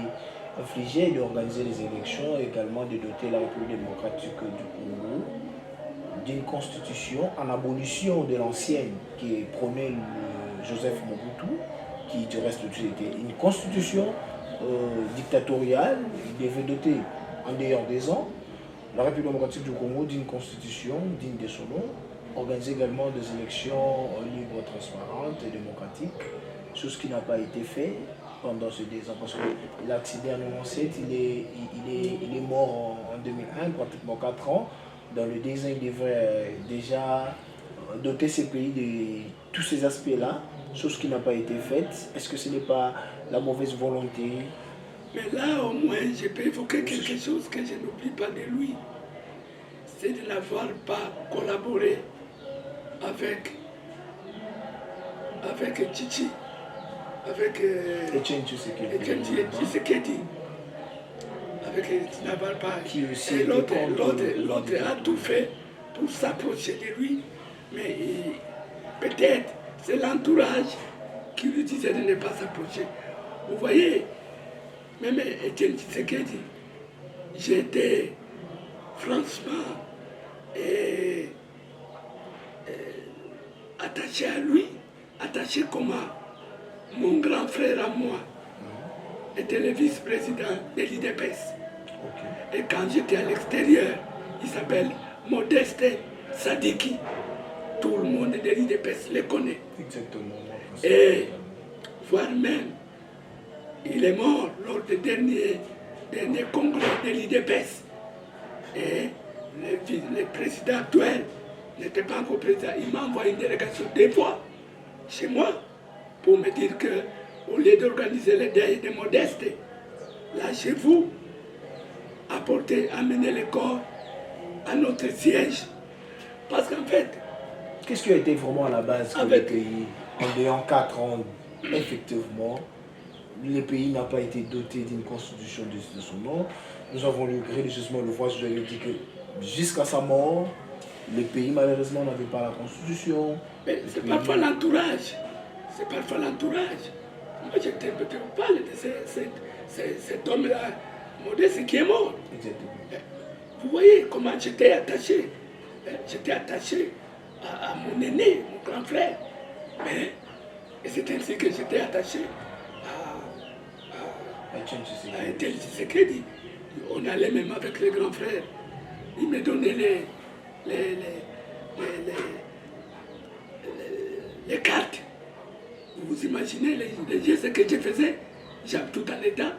A: infligé d'organiser les élections et également de doter la République démocratique du Congo d'une constitution en abolition de l'ancienne qui prônait Joseph Mobutu, qui du reste était une constitution dictatoriale. Il devait doter en dehors des ans la République démocratique du Congo d'une constitution digne de son nom, organiser également des élections libres, transparentes et démocratiques, chose qui n'a pas été faite pendant ces 2 ans, parce qu'il a accédé en 1997, il est mort en 2001, pratiquement 4 ans. Dans le désert, il devrait déjà doter ces pays de tous ces aspects-là, chose qui n'a pas été faite. Est-ce que ce n'est pas la mauvaise volonté?
B: Mais là, au moins, je peux évoquer quelque chose que je n'oublie pas de lui. C'est de n'avoir pas collaboré avec Tchichi, avec
A: Etienne
B: Tshisekedi. Avec n'avoir pas.
A: Qui aussi
B: l'autre a tout fait pour s'approcher de lui. Mais peut-être c'est l'entourage qui lui disait de ne pas s'approcher. Vous voyez, même Etienne Tshisekedi, j'étais franchement attaché à lui, attaché comme à mon grand frère à moi, était le vice-président de l'IDPS. Okay. Et quand j'étais à l'extérieur, il s'appelle Modeste Sadiki. Tout le monde de l'IDPS le connaît.
A: Exactement.
B: Et voire même, il est mort lors du dernier congrès de l'IDPS. Et le président actuel n'était pas encore président. Il m'a envoyé une délégation 2 fois chez moi pour me dire que, au lieu d'organiser le deuil de Modeste, là chez vous, amener le corps à notre siège. Parce qu'en fait,
A: qu'est-ce qui a été vraiment à la base que le pays, en ayant 4 ans, effectivement, le pays n'a pas été doté d'une constitution de son nom. Nous avons lu religieusement le voice, je lui ai dit que jusqu'à sa mort, le pays malheureusement n'avait pas la constitution.
B: Mais c'est parfois l'entourage. C'est parfois l'entourage. Moi, je te parle de cet homme-là, Modeste, qui est mort.
A: Exactement.
B: Vous voyez comment j'étais attaché. J'étais attaché à mon aîné, mon grand frère. Et c'est ainsi que j'étais attaché à Etienne Tshisekedi. On allait même avec les grands frères. Ils me donnaient les cartes. Vous imaginez les gestes que je faisais, tout en étant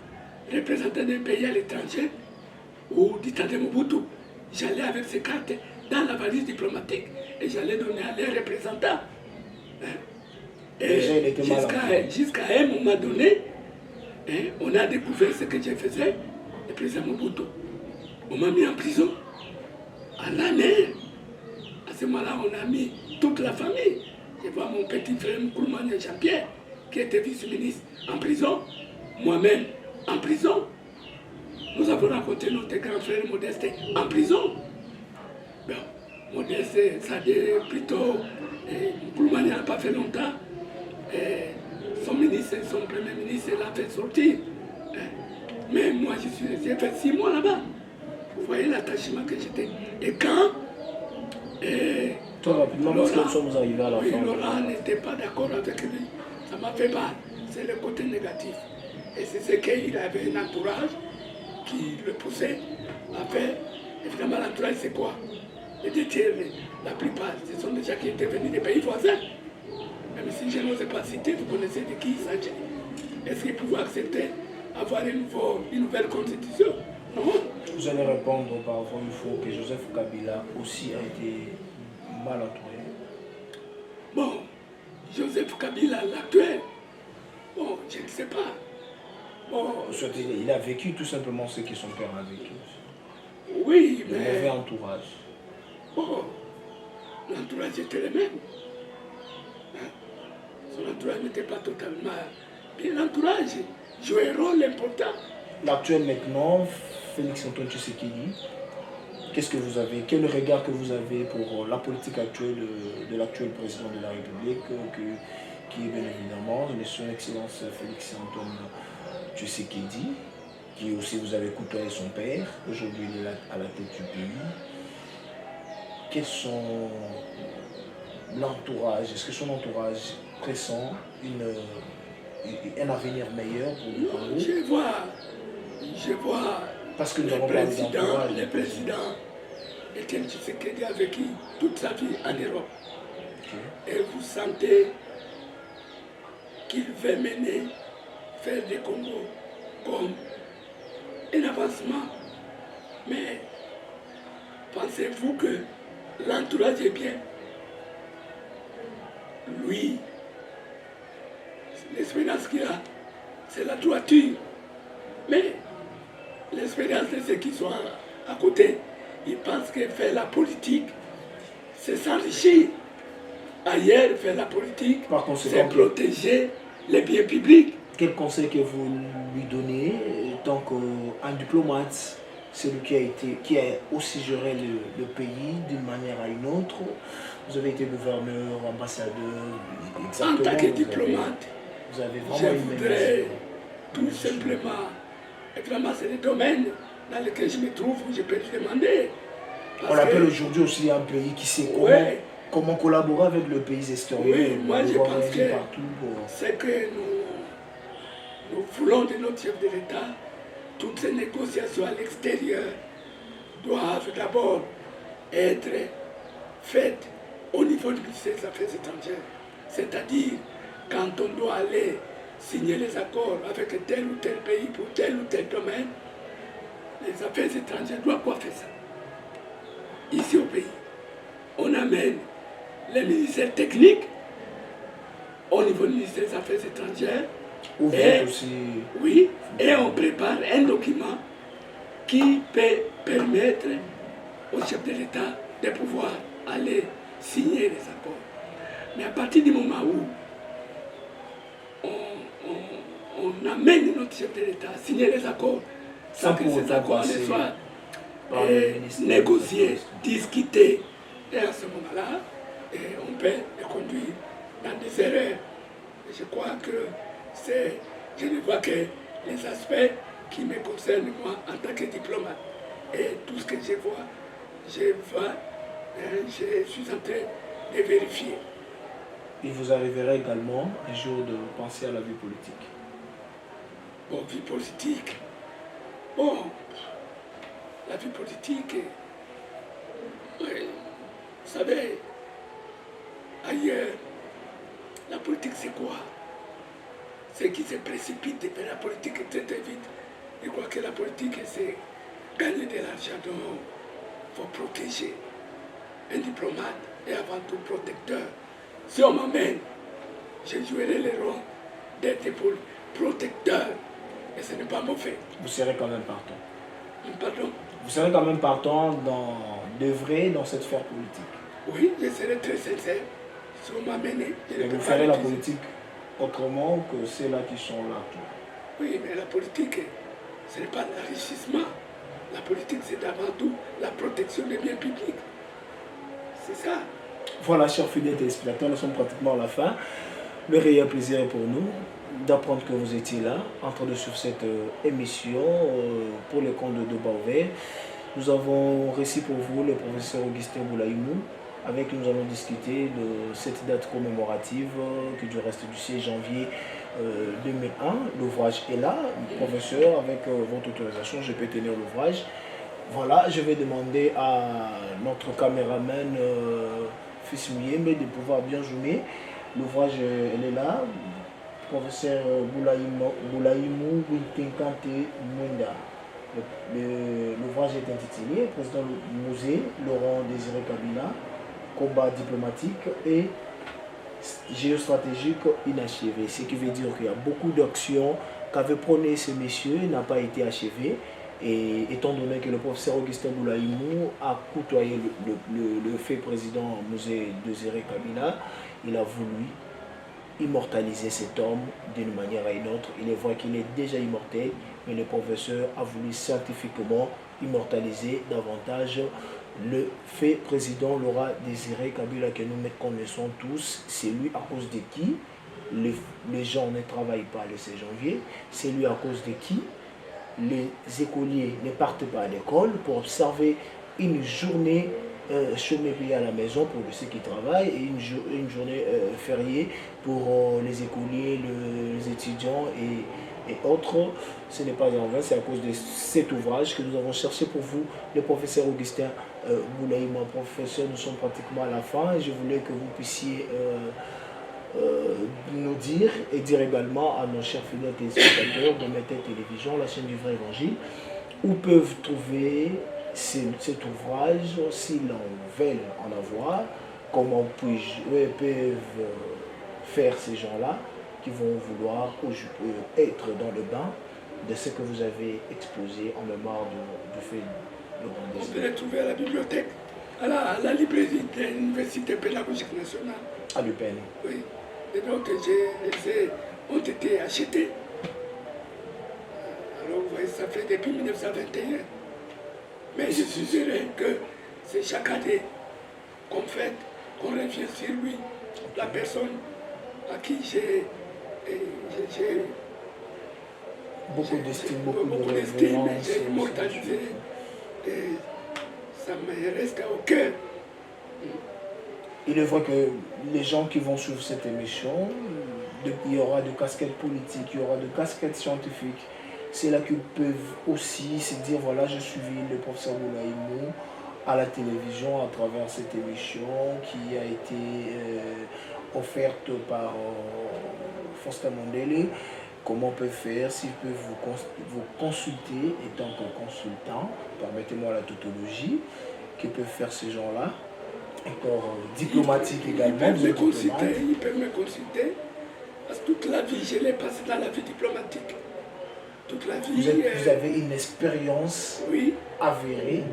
B: représentant d'un pays à l'étranger, ou du temps de Mobutu. J'allais avec ces cartes dans la valise diplomatique et j'allais donner à leurs représentants. Et jusqu'à un moment donné, on a découvert ce que je faisais, le président Mobutu. On m'a mis en prison. À l'année, à ce moment-là, on a mis toute la famille. Je vois mon petit frère Nkoulman Jean-Pierre, qui était vice-ministre, en prison. Moi-même, en prison. Nous avons rencontré notre grand frère Modeste en prison. Bon, Modeste, ça dit plutôt, Koulibaly n'a pas fait longtemps. Son ministre, son premier ministre l'a fait sortir. Mais moi, j'ai fait 6 mois là-bas. Vous voyez l'attachement que j'étais. Et quand
A: Très rapidement, parce que nous sommes arrivés à la
B: oui,
A: fin.
B: Laurent n'était pas d'accord avec lui, ça m'a fait mal. C'est le côté négatif. Et c'est ce qu'il avait un entourage qui le poussait à faire. Évidemment, l'entourage, c'est quoi? Les deux tiers, la plupart, ce sont des gens qui étaient venus des pays voisins. Même si je n'osais pas citer, vous connaissez de qui il s'agit. Est-ce qu'ils pouvaient accepter avoir une nouvelle constitution? Non.
A: Vous allez répondre auparavant, il faut que Joseph Kabila aussi a été mal entouré.
B: Bon, Joseph Kabila, l'actuel, bon, je ne sais pas. Bon,
A: Il a vécu tout simplement ce que son père a vécu.
B: oui,
A: Le
B: mais
A: mauvais entourage.
B: bon, l'entourage était le même. Hein? Son entourage n'était pas totalement bien. L'entourage jouait un rôle important.
A: L'actuel maintenant, Félix Antoine Tshisekedi, qu'est-ce que vous avez, quel regard que vous avez pour la politique actuelle de l'actuel président de la République, qui est bien évidemment son Excellence Félix Antoine Tshisekedi, qui aussi vous avez côtoyé son père, aujourd'hui il est à la tête du pays. Quels sont l'entourage, est-ce que son entourage pressent un avenir meilleur pour le Congo?
B: Je vois
A: Parce que nous avons parlé d'entourage.
B: le président Etienne Tshisekedi a vécu toute sa vie en Europe.
A: Okay.
B: Et vous sentez qu'il veut mener, faire des Congo comme un avancement. Mais pensez-vous que l'entourage est bien? Lui, l'expérience qu'il a, c'est la droiture. Mais l'expérience de ceux qui sont à côté, ils pensent que faire la politique, c'est s'enrichir. Ailleurs, faire la politique, c'est protéger les biens publics.
A: Quel conseil que vous lui donnez tant qu'un diplomate, celui qui a aussi géré le pays d'une manière à une autre? Vous avez été gouverneur, ambassadeur,
B: exactement. En tant que diplomate,
A: vous avez vraiment
B: je voudrais tout simplement, évidemment c'est le domaine dans lequel je me trouve, je peux lui demander.
A: On l'appelle aujourd'hui aussi un pays qui sait comment collaborer avec le pays extérieur.
B: Oui, moi je pense que ce que nous voulons de notre chef de l'État, toutes ces négociations à l'extérieur doivent d'abord être faites au niveau du ministère des Affaires étrangères. C'est-à-dire, quand on doit aller signer les accords avec tel ou tel pays pour tel ou tel domaine, les affaires étrangères doivent quoi faire ça? Ici au pays, on amène les ministères techniques au niveau du ministère des Affaires étrangères. Oui, et on prépare un document qui peut permettre au chef de l'État de pouvoir aller signer les accords. Mais à partir du moment où on amène notre chef de l'État à signer les accords, sans que ces accords ne soient négociés, discutés, et à ce moment-là, on peut les conduire dans des erreurs. Et je crois que je ne vois que les aspects qui me concernent moi en tant que diplomate. Et tout ce que je vois, je suis en train de vérifier.
A: Il vous arriverait également un jour de penser à la vie politique.
B: Bon, vie politique. Bon, la vie politique, oui, vous savez, ailleurs, la politique c'est quoi? C'est qui se précipite vers la politique très très vite. Je crois que la politique c'est gagner de l'argent, donc il faut protéger. Un diplomate est avant tout protecteur. Si on m'amène, je jouerai le rôle d'être protecteur. Et ce n'est pas mauvais.
A: Vous serez quand même partant.
B: Pardon?
A: Vous serez quand même partant d'œuvrer dans cette sphère politique.
B: Oui, je serai très sincère. Si on m'amène,
A: et vous ferez la politique autrement que ceux-là qui sont là.
B: Oui, mais la politique, ce n'est pas l'enrichissement. La politique, c'est avant tout la protection des biens publics. C'est ça.
A: Voilà, chers fidèles téléspectateurs, nous sommes pratiquement à la fin. Le réel plaisir est pour nous d'apprendre que vous étiez là, en train de suivre cette émission pour les comptes de Baouvert. Nous avons reçu pour vous le professeur Augustin Boulaïmou, avec qui nous allons discuter de cette date commémorative qui du reste du 6 janvier 2001. L'ouvrage est là, professeur, avec votre autorisation, je peux tenir l'ouvrage. Voilà, je vais demander à notre caméraman Fils Muyembe de pouvoir bien zoomer. L'ouvrage, elle est là. Professeur Boulaïmou Wintenkante Munda. L'ouvrage est intitulé Président du musée, Laurent Désiré Kabila, combat diplomatique et géostratégique inachevé. Ce qui veut dire qu'il y a beaucoup d'actions qu'avaient prôné ces messieurs n'ont pas été achevées. Et étant donné que le professeur Augustin Boulaïmou a côtoyé le fait président au musée Désiré Kabila, il a voulu immortaliser cet homme d'une manière à une autre. Il est vrai qu'il est déjà immortel, mais le professeur a voulu scientifiquement immortaliser davantage le fait président Laurent Désiré Kabila que nous connaissons tous. C'est lui à cause de qui les gens ne travaillent pas le 16 janvier. C'est lui à cause de qui les écoliers ne partent pas à l'école pour observer une journée chômée payée à la maison pour ceux qui travaillent et une journée fériée pour les écoliers, les étudiants et autres. Ce n'est pas en vain, c'est à cause de cet ouvrage que nous avons cherché pour vous, le professeur Augustin Boulaïmou. Professeur, nous sommes pratiquement à la fin et je voulais que vous puissiez nous dire et dire également à nos chers fidèles téléspectateurs de Méthode Télévision, la chaîne du vrai évangile, où peuvent trouver cet ouvrage, s'ils en veulent en avoir, comment peuvent faire ces gens-là qui vont vouloir être dans le bain de ce que vous avez exposé en mémoire du fait de
B: On peut les trouver à la bibliothèque, à la librairie de l'Université pédagogique nationale.
A: À l'UPN.
B: Oui. Et donc, ont été achetés. Alors, vous voyez, ça fait depuis 1921. Mais je suis heureux que c'est chaque année qu'on fête, qu'on revient sur lui, la personne à qui j'ai
A: beaucoup d'estime, beaucoup de
B: d'estime,
A: révérence.
B: j'ai immortalisé. Et ça me reste au cœur.
A: Il est vrai que les gens qui vont suivre cette émission, il y aura de casquettes politiques, il y aura de casquettes scientifiques. C'est là qu'ils peuvent aussi se dire, voilà, j'ai suivi le professeur Boulaïmou à la télévision à travers cette émission qui a été offerte par Foster Mondele. Comment on peut faire, s'ils peuvent vous consulter étant que consultant, permettez-moi la tautologie, que peuvent faire ces gens-là. Encore diplomatique également.
B: Ils peuvent me consulter, parce que toute la vie, je l'ai passé dans la vie diplomatique. Toute la vie.
A: Vous avez une expérience avérée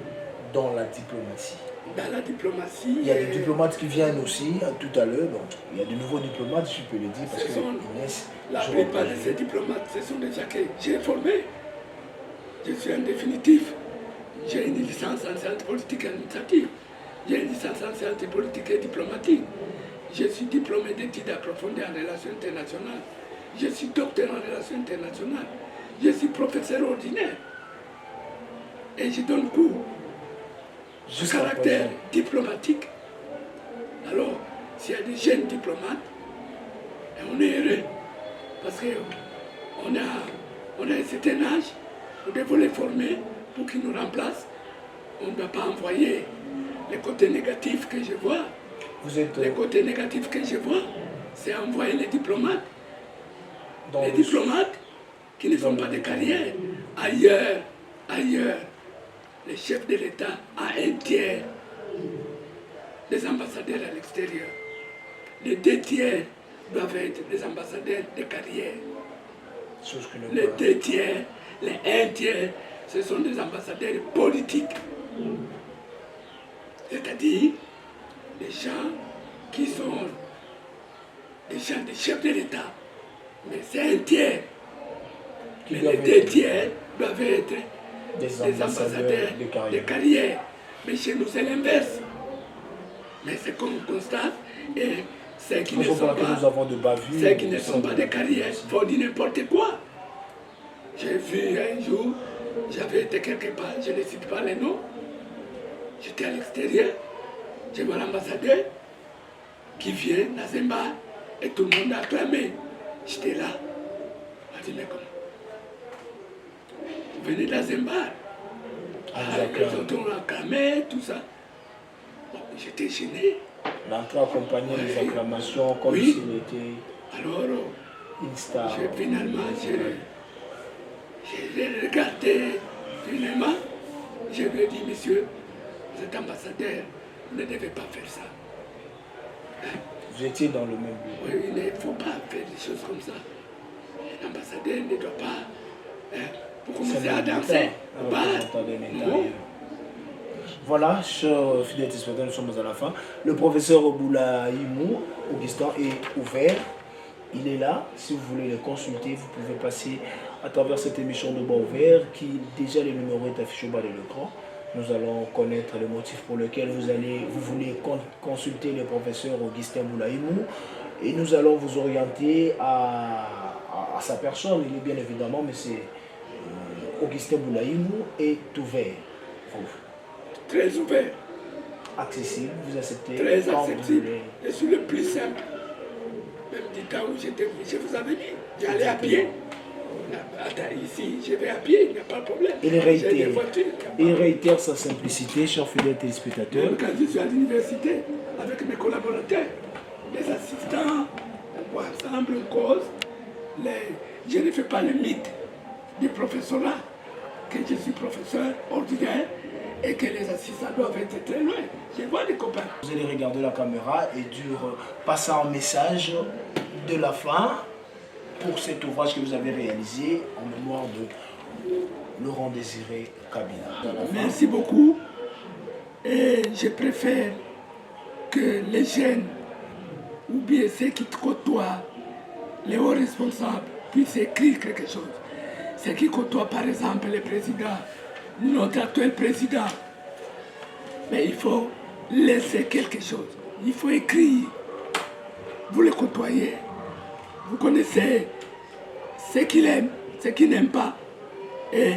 A: dans la diplomatie.
B: Dans la diplomatie.
A: Il y a des diplomates qui viennent aussi, tout à l'heure. Il y a de nouveaux diplomates, je peux le dire, parce que
B: la plupart de ces diplomates, ce sont des gens que j'ai formés. Je suis en définitif. J'ai une licence en sciences politiques et administratives. J'ai une licence en sciences politiques et diplomatiques. Je suis diplômé d'études approfondies en relations internationales. Je suis docteur en relations internationales. Je suis professeur ordinaire. Et je donne cours du caractère diplomatique. Alors, s'il y a des jeunes diplomates, on est heureux. Parce qu'on a un certain âge, nous devons les former pour qu'ils nous remplacent. On ne doit pas envoyer les côtés négatifs que je vois. Les côtés négatifs que je vois, c'est envoyer les diplomates. Les diplomates qui ne font pas de carrière. Ailleurs, le chef de l'État a un tiers des ambassadeurs à l'extérieur. Les 2 tiers doivent être des ambassadeurs de carrière. Les 2 tiers, les 1 tiers, ce sont des ambassadeurs politiques. C'est-à-dire des gens qui sont des gens des chefs de l'État. Mais c'est 1 tiers. Mais les 2 tiers doivent être des ambassadeurs de carrière. Mais chez nous, c'est l'inverse. Mais ce qu'on constate, et ceux qui,
A: ne
B: sont pas de carrière font du n'importe quoi. J'ai vu un jour, j'avais été quelque part, je ne cite pas les noms, j'étais à l'extérieur, j'ai vu l'ambassadeur qui vient dans un bar et tout le monde a acclamé. J'étais là. On a dit, mais comment? Vous venez dans un bar. Les autres ont acclamé, tout ça. Bon, j'étais gêné.
A: L'entrée accompagnée des acclamations comme s'il était
B: alors,
A: une star.
B: Finalement, j'ai regardé, finalement, je lui ai dit, monsieur, vous êtes ambassadeur, vous ne devez pas faire ça.
A: Vous étiez dans le même but.
B: Oui, il ne faut pas faire des choses comme ça. L'ambassadeur ne doit pas pour commencer à danser.
A: Voilà, chers fidèles téléspectateurs, nous sommes à la fin. Le professeur Boulaïmou, Augustin, est ouvert. Il est là. Si vous voulez le consulter, vous pouvez passer à travers cette émission de Bas Ouvert, qui déjà le numéro est affiché au bas de l'écran. Nous allons connaître le motif pour lequel vous voulez consulter le professeur Augustin Boulaïmou. Et nous allons vous orienter à sa personne. Il est bien évidemment, mais c'est Augustin Boulaïmou est ouvert.
B: Très ouvert.
A: Accessible, vous acceptez.
B: Très accessible. Je suis le plus simple. Même du temps où je vous avais dit, j'allais à pied. Attends, ici, je vais à pied, il n'y a pas de problème.
A: Il réitère sa simplicité, chers fidèles téléspectateurs.
B: Même quand je suis à l'université, avec mes collaborateurs, les assistants, ensemble, en cause, je ne fais pas le mythe du professorat, que je suis professeur ordinaire et que les assistants doivent être très loin. Je vois des copains.
A: Vous allez regarder la caméra et passer un message de la fin pour cet ouvrage que vous avez réalisé en mémoire de Laurent Désiré Kabila.
B: Merci beaucoup. Et je préfère que les jeunes ou bien ceux qui côtoient les hauts responsables puissent écrire quelque chose. Ceux qui côtoient par exemple le président, notre actuel président, mais il faut laisser quelque chose. Il faut écrire. Vous le côtoyez. Vous connaissez ce qu'il aime, ce qu'il n'aime pas. Et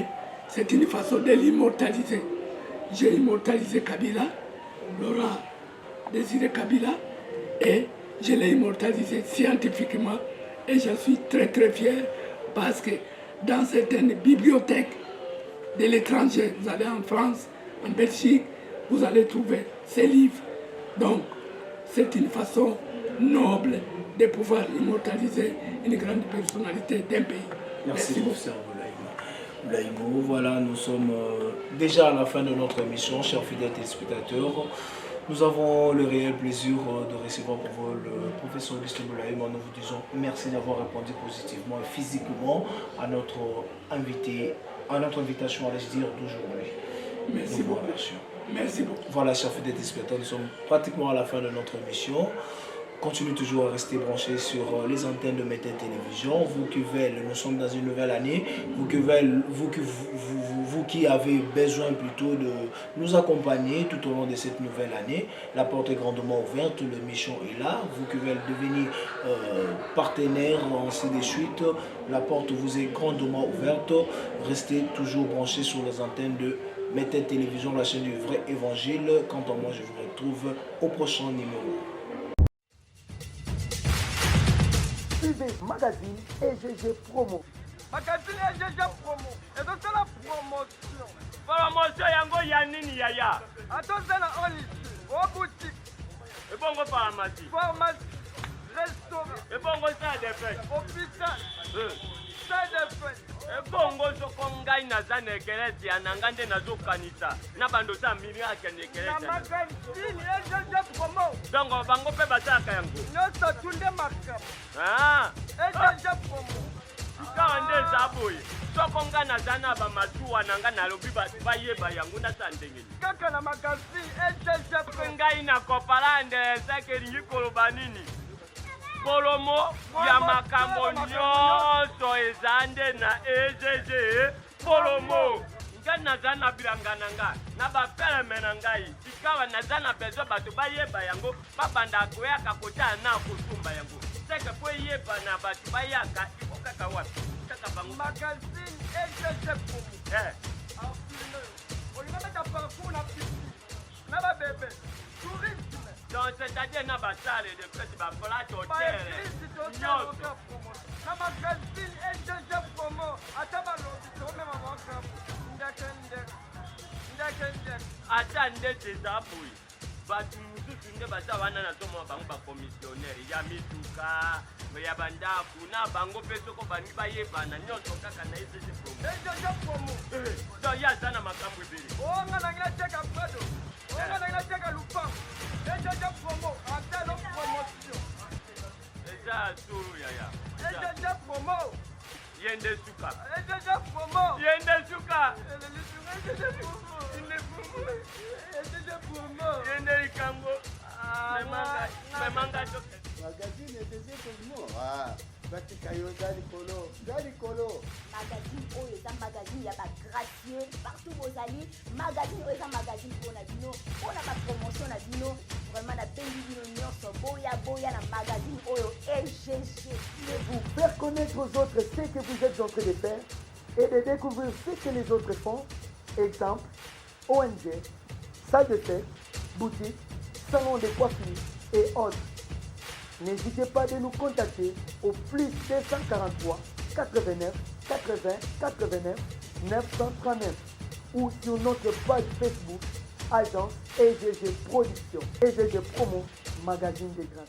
B: c'est une façon de l'immortaliser. J'ai immortalisé Kabila, Laurent Désiré Kabila, et je l'ai immortalisé scientifiquement. Et je suis très très fier parce que dans certaines bibliothèques de l'étranger, vous allez en France, en Belgique, vous allez trouver ces livres. Donc, c'est une façon noble de pouvoir immortaliser une grande personnalité d'un pays.
A: Merci beaucoup. Boulaïmou, voilà, nous sommes déjà à la fin de notre émission, chers fidèles téléspectateurs. Nous avons le réel plaisir de recevoir pour vous le professeur Augustin Boulaïmou. Nous vous disons merci d'avoir répondu positivement et physiquement à notre invitation, allais-je dire, d'aujourd'hui.
B: Merci beaucoup. Merci beaucoup.
A: Voilà, chers fidèles téléspectateurs, nous sommes pratiquement à la fin de notre émission. Continuez toujours à rester branchés sur les antennes de Mété Télévision. Vous qui veulent, nous sommes dans une nouvelle année. Vous qui avez besoin plutôt de nous accompagner tout au long de cette nouvelle année, la porte est grandement ouverte, l'émission est là. Vous qui veulent devenir partenaire ainsi de suite, la porte vous est grandement ouverte. Restez toujours branchés sur les antennes de Mété Télévision, la chaîne du vrai évangile. Quant à moi, je vous retrouve au prochain numéro.
C: Magazine EGG Promo.
D: Magazine EGG Promo. Et donc c'est la promotion. Promotion yango ya nini yaya? Atozana oli. Au boutique. Et bongo pharmacie. Pharmacie. Restaurant. Et bongo ça de fait. Hôpital. Ça de fait. Et bongo sokongai na zane kelezi anangande na zokanisa. Na bando za milion akende kelezi. Na magazine EGG Promo. Donc bango pe bataka yango. Noso tunde makam. EGG Promo. Kande zaboye. Sokonga na zana ba matuwa nanga na lobi ba yeba yango na sandengeli. Kaka na magazine EGG Promo. Ngai na kopalande sakeli ngikolo banini. Polomo ya makambo nyonso ezande na EGG Polomo. Nga na zana bilangana nga na ba peleme na ngai. kawa nazana besoin bato bayeba yango babanda koyaka kota na kotumba yango seke po yeba na bato bayaka iko kaka wapi kaka bango
B: magazine EGG promo olinga parcours na pipi na ba bébé tourisme
D: donc c'est-à-dire na ba salle de fête ba plate hôtel
B: na magazine EGG promo ataba lobi to mema mwaka ndakende
D: ata ndete za boye bato mosusu nde baza wana na tomona bango bakomissionnaire ya mituka ya bandako na bango mpe soko balingi bayebana nyonso kaka na EGG
B: promo
D: donc ye aza na makambo ebele
B: onga nangila teka bredo onga nangila teka lupango EGG promo atelo promotion
D: eza suru yaya
B: EGG promo
D: yende suka
B: EGG promo
D: yende suka yende ikango memanga toke
C: magazine EGG promo batika yo dalikolo
E: magazine oyo eza magazine ya bagracieux partout bozali magazine oyo eza magazine mpona bino mpona bapromotion na bino vraiment nabengi bino nyonso boya na magazine oyo EGG.
C: Vous faire connaître aux autres ce que vous êtes en train de faire et de découvrir ce que les autres font. Exemple, ONG, salle de fête, boutique, salon de coiffure et autres. N'hésitez pas de nous contacter au plus 243 89 80 89 939 ou sur notre page Facebook Agence EGG Production, EGG Promo, magazine des grands.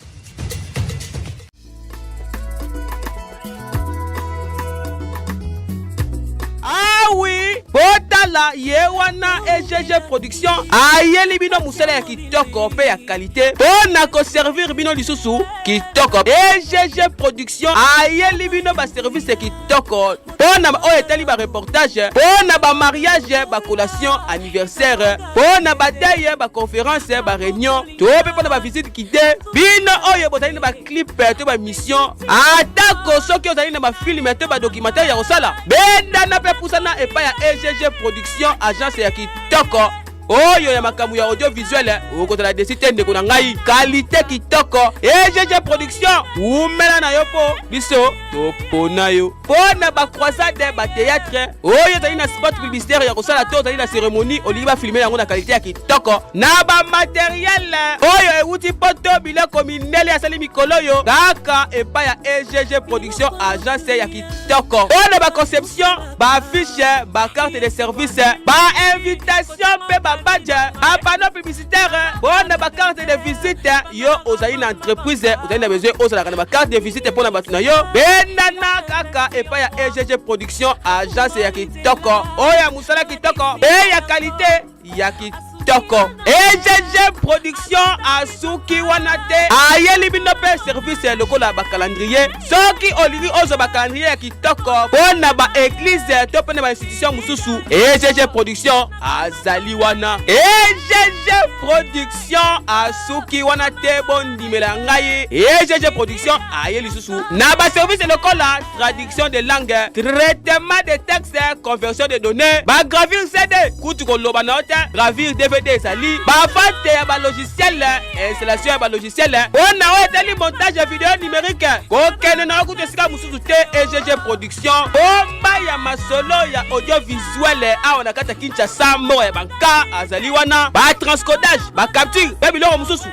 F: Ah oui, botala yewana EGG Production ayeli bino musala ya kitoko pe ya qualité pona ko servir bino lisusu kitoko. EGG Production ayeli bino ba service ya kitoko pona oyo etali ba reportage pona ba mariage ba collation anniversaire pona ba deuil ba conférence ba réunion to pe pona ba visite kide bino oyo botali na ba clip to ba mission atako soki ozali na ba film to ba documentaire ya kosala benda na pe pusana epa ya EGG Production agence ya kitoko oyo ya makambo ya audiovisuel okotala desite ndeko na ngai qualité kitoko. EGG Production umela na yo po biso topona yo pona ba croisade ba théâtre oyo tali na spot publicitaire ya kosala to tali na cérémonie olingi ba filmer yango na qualité ya kitoko na ba matériel oyo euti poto biloko minele ya sali mikolo yo kaka epa ya EGG Production agence ya kitoko pona ba conception ba affiche ba carte de service ba invitation pe ba badge ba panneau publicitaire pona ba carte de visite yo ozali na entreprise ozali na besoin ozala na ba carte de visite pona batu na yo bendana kaka epa ya EGG Production agence ya kitoko oya musala kitoko pe ya qualité ya kitoko. EGG Production asuki wana te ayeli bino pe service lokola ba calendrier soki olingi ozo ba calendrier ya kitoko pona ba église to pona ba institution mususu EGG Production azali wana. EGG Production asuki wana te bondimela ngai EGG Production ayeli susu na ba service lokola traduction de langue traitement de texte conversion de données ba gravure CD kutu koloba na ota gravure DVD ezali ba vente ya ba logiciel installation ya ba logiciel pona oyo etali montage vidéo numérique kokende na kutu esika mususu te EGG Production bomba ya masolo ya audiovisuel awa na kata Kinshasa moko ya banka azali wana ba transcodage ba capture pe biloko mususu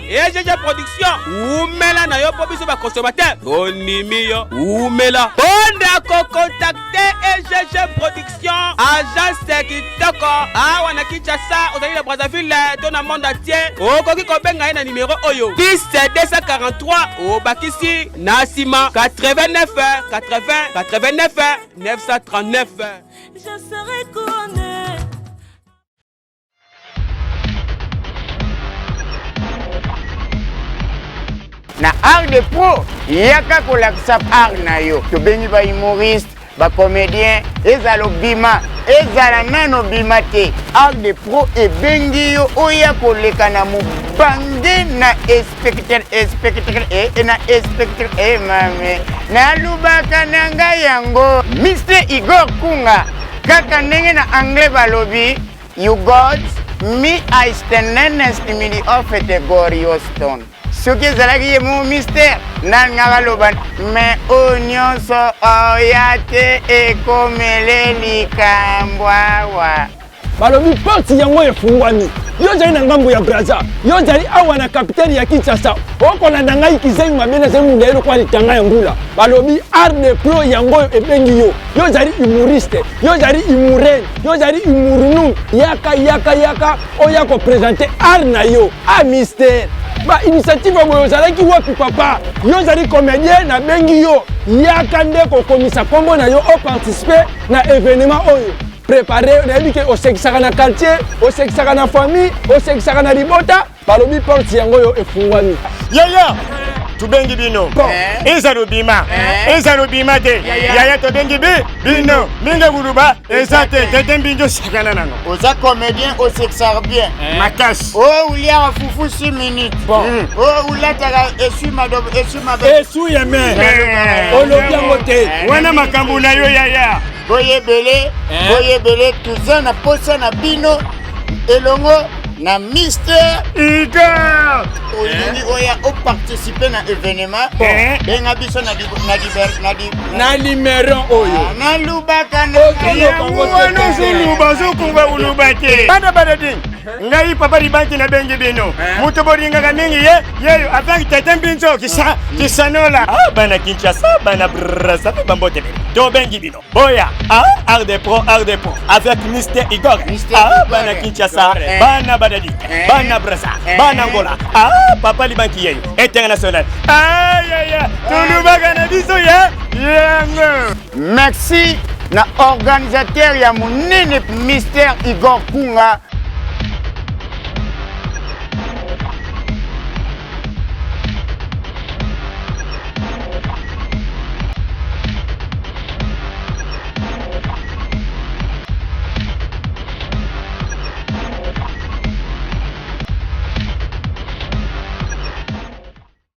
F: EGG Production umela na yo po biso ba consommateur onimi yo umela ponda ko contacter EGG Production agence kitoko awa na Kinshasa ozali na Brazzaville to na monde entier okoki kobenga ye na numéro oyo 10 243 obakisi na sima 89 80 89 939.
G: Je serai couronnée.
H: Na art de pro yaka kolakisa art na yo tobengi ba humoriste ba comédien ezala obima ezala nano bima te art de pro ebengi yo oya koleka na mobange na spectateur mame nalubaka na ngai yango Mr. Igor Kunga kaka ndenge na anglais balobi you got mi aistenenes timili ofete gorioston. Soki ezalaki ye mo mystère nalingaka loba me oyo nyonso oya te ekomele likambo awa.
I: Balobi porte yango efungwami. Yo zali na ngambo ya Brazza. Yo zali awa na capitaine ya Kinshasa. Okolanda ngai kizengi mabena ze mundelo kwa litanga ya ngula. Balobi art de pro yango ebengi yo. Yo zali humoriste. Yo zali humorel. Yo zali humorunu. Yaka oya ko présenter art na yo. Ah mystère. Ba initiative boyo zalaki wapi papa. Yo zali comédien na bengi yo. Yaka ndeko komisa kombo na yo o participer na événement oyo. Préparer, on a dit que au sekisaka na quartier, au sekisaka na famille, au sekisaka na libota, balobi porte yango yo efungwami.
J: Yaya, tu bengi bino. Ezalo bima. Ezalo bima te. Yaya to bengi bino. Minga guruba, ezate tete mbinjo sakana nano.
H: Oza comédien au sekisaka bien.
J: Makas.
H: Oh, ulia fufu 6 minutes. Bon. Oh, ulataka esu madobo, esu mabe.
I: Esu yeme. Olobi yango te.
J: Wana makambo na yo yaya.
H: Boyebele tuza na posa na bino elongo na Mr.
J: Igor.
H: Olingi oya o participer na événement. Benga biso na
I: numéro oyo.
H: Na lubaka na
J: wana zuluba zokuba ulubate. Bana ding. Ngai papa libanki na bengi bino. Muto boringa mingi yeyo avec tete mbinzo kisanola. Ah bana Kinshasa bana Brazza bambote. To bengi bino. Boya art de pro avec Mr. Igor. Ah bana Kinshasa bana badadi bana Brazza bana Angola. Ah papa libanki yeyo international. Aïe tulubaga na biso ya yango.
H: Merci na organisateur ya munene Mr. Igor Kunga